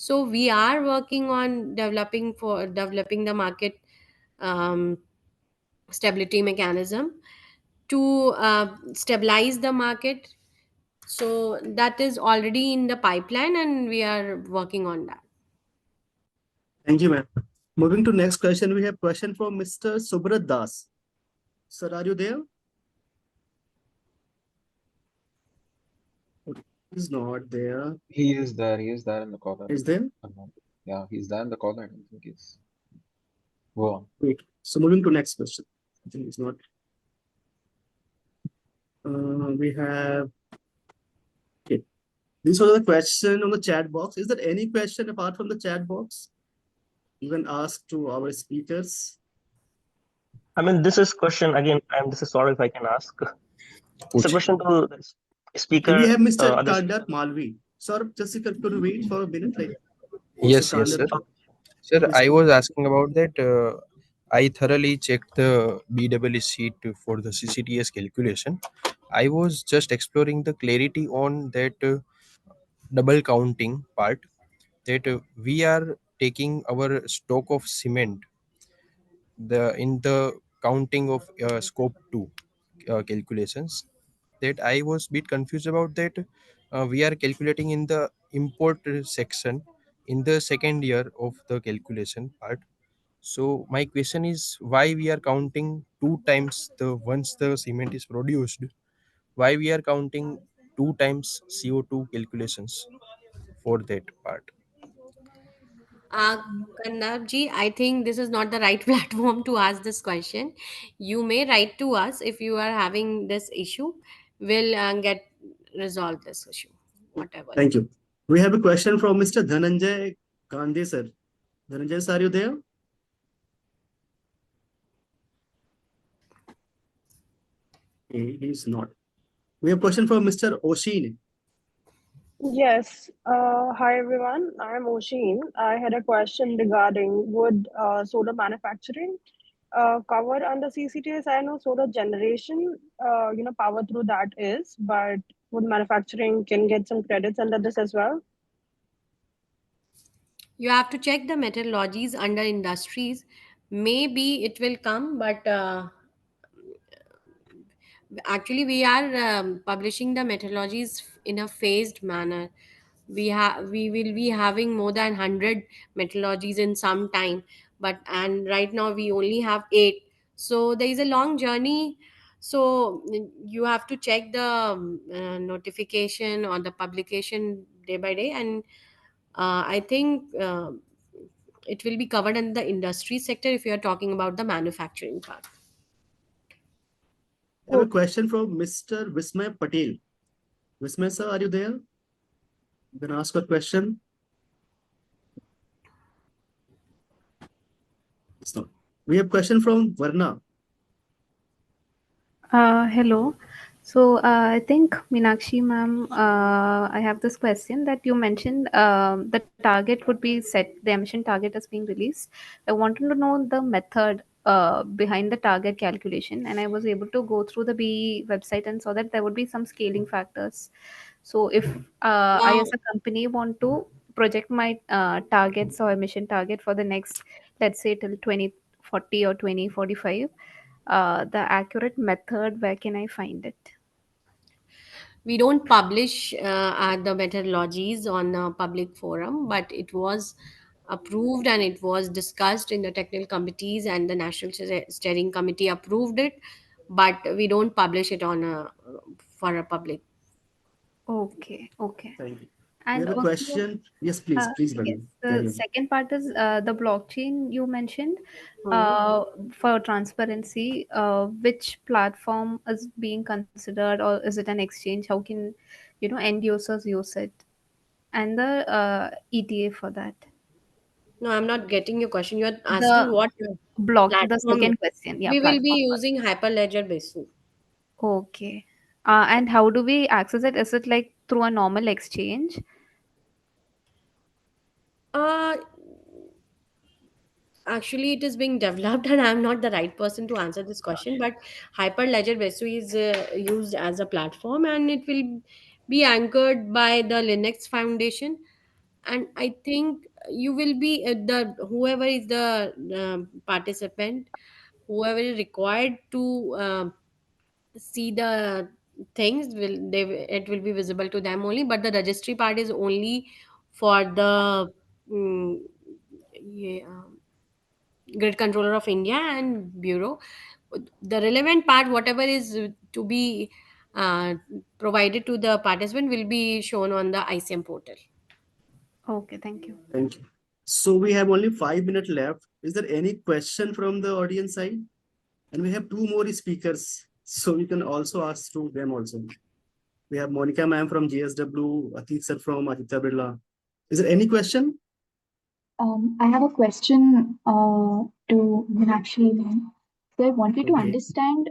So we are working on developing the market um, stability mechanism to stabilize the market. So that is already in the pipeline, and we are working on that. Thank you, ma'am. Moving to next question, we have question from Mr. Subrat Das. Sir, are you there? He's not there. He is there. He is there in the call. Is there? Yeah, he's there in the call. I don't think he's. Go on. Wait. So moving to next question. I think it's not. We have. Okay. These are the question on the chat box. Is there any question apart from the chat box? You can ask to our speakers. I mean, this is question again. This is sorry if I can ask. It's a question to the speaker. We have Mr. other Kandar Malvi. Sir, just could you wait for a minute? Like, Yes, Mr. yes, sir. Kandar- Sir, Yes, I sir. was asking about that. I thoroughly checked the BEE sheet for the CCTS calculation. I was just exploring the clarity on that double counting part, that we are taking our stock of cement in the counting of scope 2 calculations. That I was bit confused about that. We are calculating in the import section in the second year of the calculation part. So my question is, why we are counting two times the once the cement is produced, why we are counting two times CO2 calculations for that part? Uh, Kannabji, I think this is not the right platform to ask this question. You may write to us if you are having this issue. We'll get resolve this issue, whatever. Thank you. We have a question from Mr. Dhananjay Gandhi, sir. Dhananjay, sir, are you there? He's not. We have a question from Mr. Oshin. Yes. Hi, everyone. I'm Oshin. I had a question regarding would solar manufacturing cover under CCTS? I know solar generation, power through that is, but would manufacturing can get some credits under this as well? You have to check the methodologies under industries. Maybe it will come, but actually we are publishing the methodologies in a phased manner. We will be having more than 100 methodologies in some time, but and right now we only have 8. So there is a long journey. So you have to check the notification or the publication day by day, and I think it will be covered in the industry sector if you are talking about the manufacturing part. I have a question from Mr. Vismay Patel. Vismay, sir, are you there? You can ask a question. It's not. We have a question from Varna. Hello. So I think Meenakshi ma'am, I have this question that you mentioned the target would be set, the emission target is being released. I wanted to know the method behind the target calculation, and I was able to go through the BE website and saw that there would be some scaling factors. So if I as a company want to project my targets or emission target for the next, let's say till 2040 or 2045, the accurate method, where can I find it? We don't publish the methodologies on a public forum, but it was approved and it was discussed in the technical committees, and the national steering committee approved it, but we don't publish it on a for a public. Okay, okay. Thank you. And We have a also, question. Yes, please, please, yes, Varna. the second part is the blockchain you mentioned. For transparency, which platform is being considered, or is it an exchange? How can end users use it, and the ETA for that? No, I'm not getting your question. You're asking The what the platform. second question, yeah, We will be platform. using Hyperledger Besu. Okay. And how do we access it? Is it like through a normal exchange? Uh, Actually, it is being developed, and I'm not the right person to answer this question. But Hyperledger Besu is used as a platform, and it will be anchored by the Linux Foundation. And I think you will be the whoever is the participant, whoever is required to see the things it will be visible to them only, but the registry part is only for the mm, yeah, grid controller of India and bureau. The relevant part, whatever is to be uh, provided to the participant, will be shown on the ICM portal. Okay, thank you. Thank you. So we have only 5 minutes left. Is there any question from the audience side? And we have two more speakers, so we can also ask to them also. We have Monica ma'am from GSW, Atik sir from Aditya Birla. Is there any question? I have a question to Meenakshi ma'am. So I wanted to Okay. understand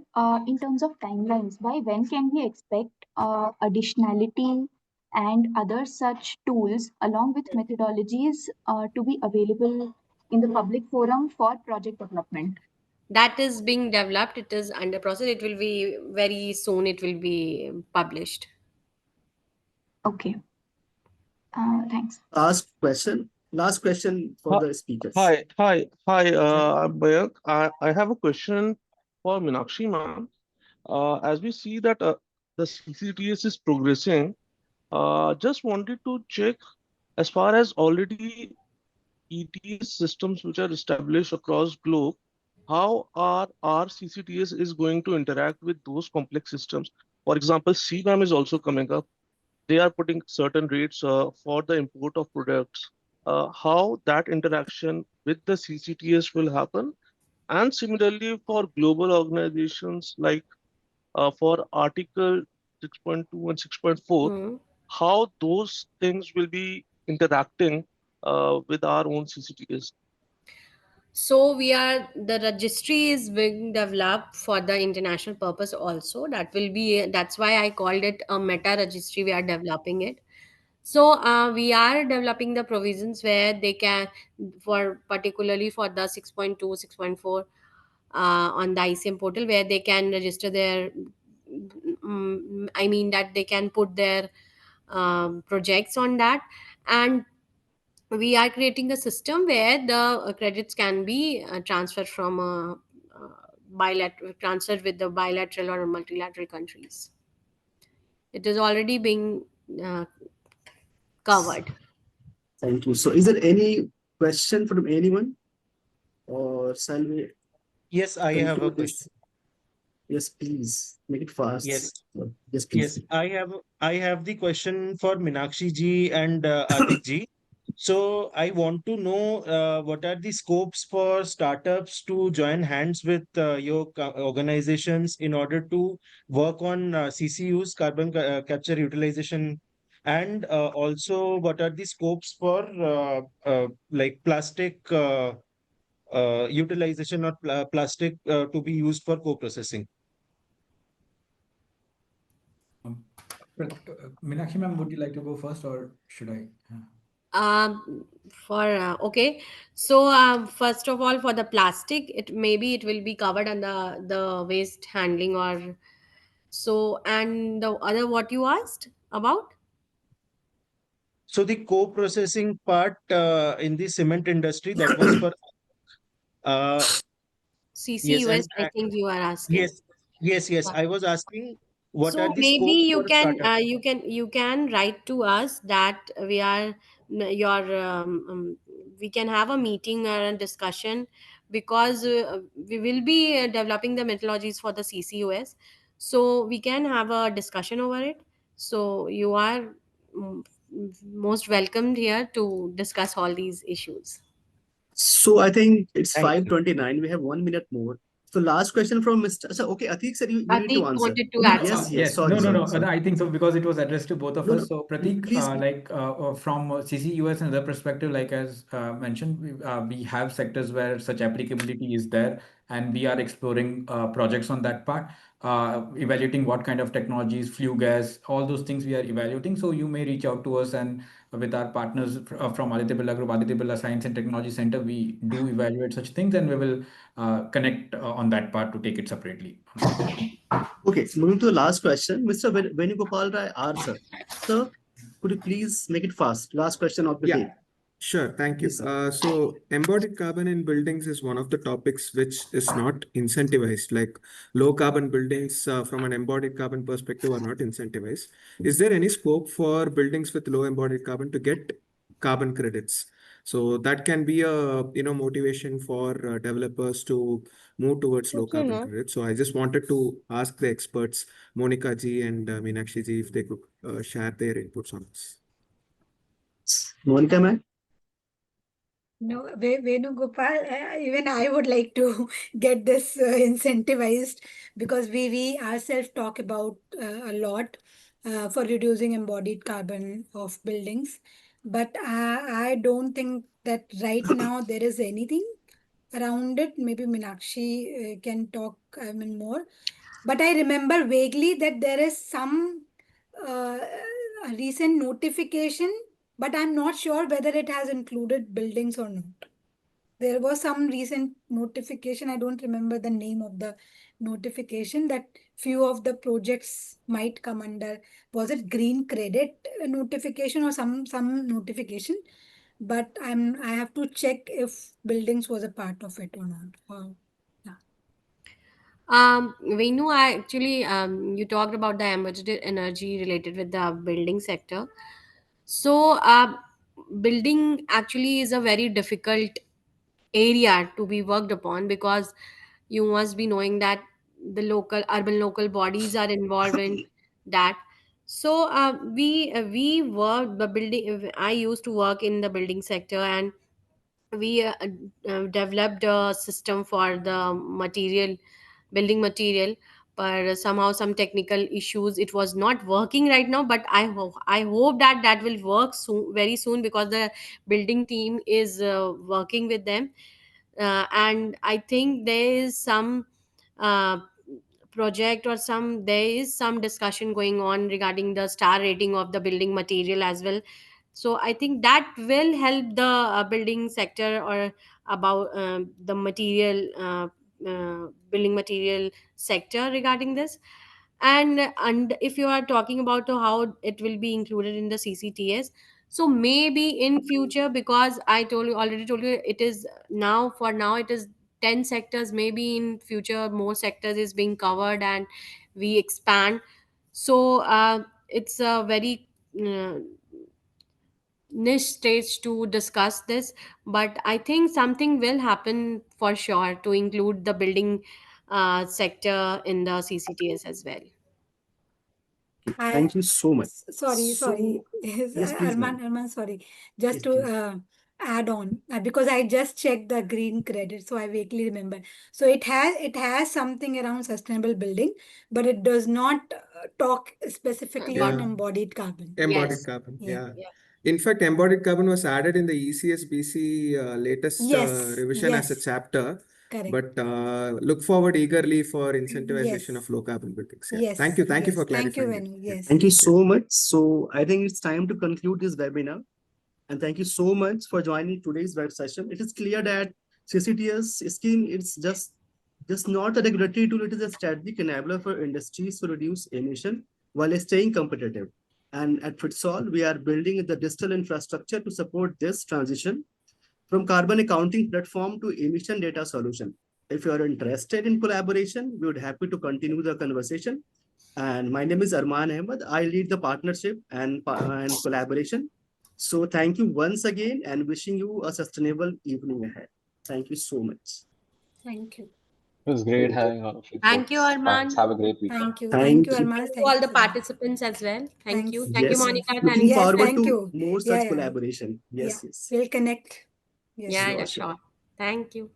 in terms of timelines, by when can we expect additionality and other such tools along with methodologies to be available in the public forum for project development? That is being developed. It is under process. It will be very soon. It will be published. Okay. Thanks. Last question for the speakers. Hi, I'm Mayank. I have a question for Meenakshi ma'am. As we see that the CCTS is progressing, just wanted to check as far as already ETS systems which are established across globe, how are our CCTS is going to interact with those complex systems? For example, CBAM is also coming up. They are putting certain rates for the import of products. How that interaction with the CCTS will happen, and similarly for global organizations like for Article 6.2 and 6.4, how those things will be interacting with our own CCTS. So the registry is being developed for the international purpose also. That's why I called it a meta registry. We are developing it. So we are developing the provisions where they can, for particularly for the 6.2, 6.4 on the ICM portal, where they can register their, I mean that they can put their projects on that. And we are creating a system where the credits can be transferred from transferred with the bilateral or multilateral countries. It is already being covered. Thank you. So is there any question from anyone? Or shall we? Yes, I have a conclude this? question. Yes, please. Make it fast. Yes. Yes, please. Yes, I have the question for Meenakshi ji and Atik ji. So I want to know what are the scopes for startups to join hands with your organizations in order to work on CCUs, carbon capture utilization, and also what are the scopes for like plastic utilization or plastic to be used for co-processing? Meenakshi ma'am, would you like to go first or should I? Okay, so first of all, for the plastic, it will be covered under the waste handling or so. And the other, what you asked about? So the co-processing part in the cement industry, that was for CCUS, I think you are asking. Yes. I was asking what So are the maybe scopes you for can startup? you can write to us that we are we can have a meeting or a discussion, because we will be developing the methodologies for the CCUS, so we can have a discussion over it. So you are mm, most welcomed here to discuss all these issues. So I think it's Thank you. 5:29. We have 1 minute more. So last question from Mr. So okay, Atik sir, you need to Atik answer. wanted to add Yes, something. yes. Sorry. No. I think so because it was addressed to both of No, us. no. So Pratik, Please. from CCUS and other perspective, like as mentioned, we have sectors where such applicability is there, and we are exploring projects on that part, evaluating what kind of technologies, flue gas, all those things we are evaluating. So you may reach out to us, and with our partners from Aditya Birla Group, Aditya Birla Science and Technology Center, we do evaluate such things, and we will connect on that part to take it separately. Okay, moving to the last question, Mr. Venugopal Rai R, sir. Sir, could you please make it fast? Last question of the Yeah. day. Sure, thank you. Yes, sir. So embodied carbon in buildings is one of the topics which is not incentivized. Like low carbon buildings from an embodied carbon perspective are not incentivized. Is there any scope for buildings with low embodied carbon to get carbon credits? So that can be a motivation for developers to move towards low Okay, carbon no. credits. So I just wanted to ask the experts, Monica ji and Meenakshi ji, if they could share their inputs on this. Monica, ma'am? No, Venugopal, even I would like to get this incentivized, because we ourselves talk about a lot for reducing embodied carbon of buildings. But I don't think that right now there is anything around it. Maybe Meenakshi can talk, more. But I remember vaguely that there is some uh, recent notification, but I'm not sure whether it has included buildings or not. There was some recent notification. I don't remember the name of the notification, that few of the projects might come under, was it green credit notification or some notification? But I have to check if buildings was a part of it or not. Yeah. Venu, I actually, you talked about the emergent energy related with the building sector. So, building actually is a very difficult area to be worked upon, because you must be knowing that the urban local bodies are involved in that. So, we work the building. I used to work in the building sector, and we developed a system for the building material, but somehow some technical issues, it was not working right now. But I hope that that will work soon, very soon, because the building team is working with them, and I think there is some uh, project, or there is some discussion going on regarding the star rating of the building material as well. So I think that will help the building sector, or about the building material sector regarding this. And if you are talking about how it will be included in the CCTS, so maybe in future, because I already told you, it is now, for now it is 10 sectors. Maybe in future more sectors is being covered, and we expand. So it's a very niche stage to discuss this, but I think something will happen for sure to include the building sector in the CCTS as well. Thank you so much. Sorry. Yes, please, ma'am. Arman, sorry. Just Yes, to add on, because I just checked the green credit, so I vaguely remember. So it has something around sustainable building, but it does not talk specifically on Yeah. embodied carbon. Embodied carbon, Yeah. yeah. In fact, embodied carbon was added in the ECSBC latest Yes, revision as a yes. chapter. Correct. But look forward eagerly for incentivization Yes. of low carbon buildings. Yeah. Yes. Thank you for Thank you, clarifying Venu. it. Yes. Thank you so much. So I think it's time to conclude this webinar. And thank you so much for joining today's web session. It is clear that CCTS scheme is just not a regulatory tool, it is a strategic enabler for industries to reduce emission while staying competitive. And at Fitsol, we are building the digital infrastructure to support this transition from carbon accounting platform to emission data solution. If you are interested in collaboration, we would be happy to continue the conversation. And my name is Arman Ahmed. I lead the partnership and collaboration. So thank you once again, and wishing you a sustainable evening ahead. Thank you so much. Thank you. It was great having all of you. Thank you, folks. Arman. Thanks. Have a great week. Thank you. Thank Thank you, you. Arman. Thank you all the participants as well. Thank you. Thank you, Yes, Monica. looking Yes, forward thank to you. more such Yeah. collaboration. Yes, Yeah. yes. We'll connect. Yes. Yeah, Sure, yeah, sure. sure. Thank you.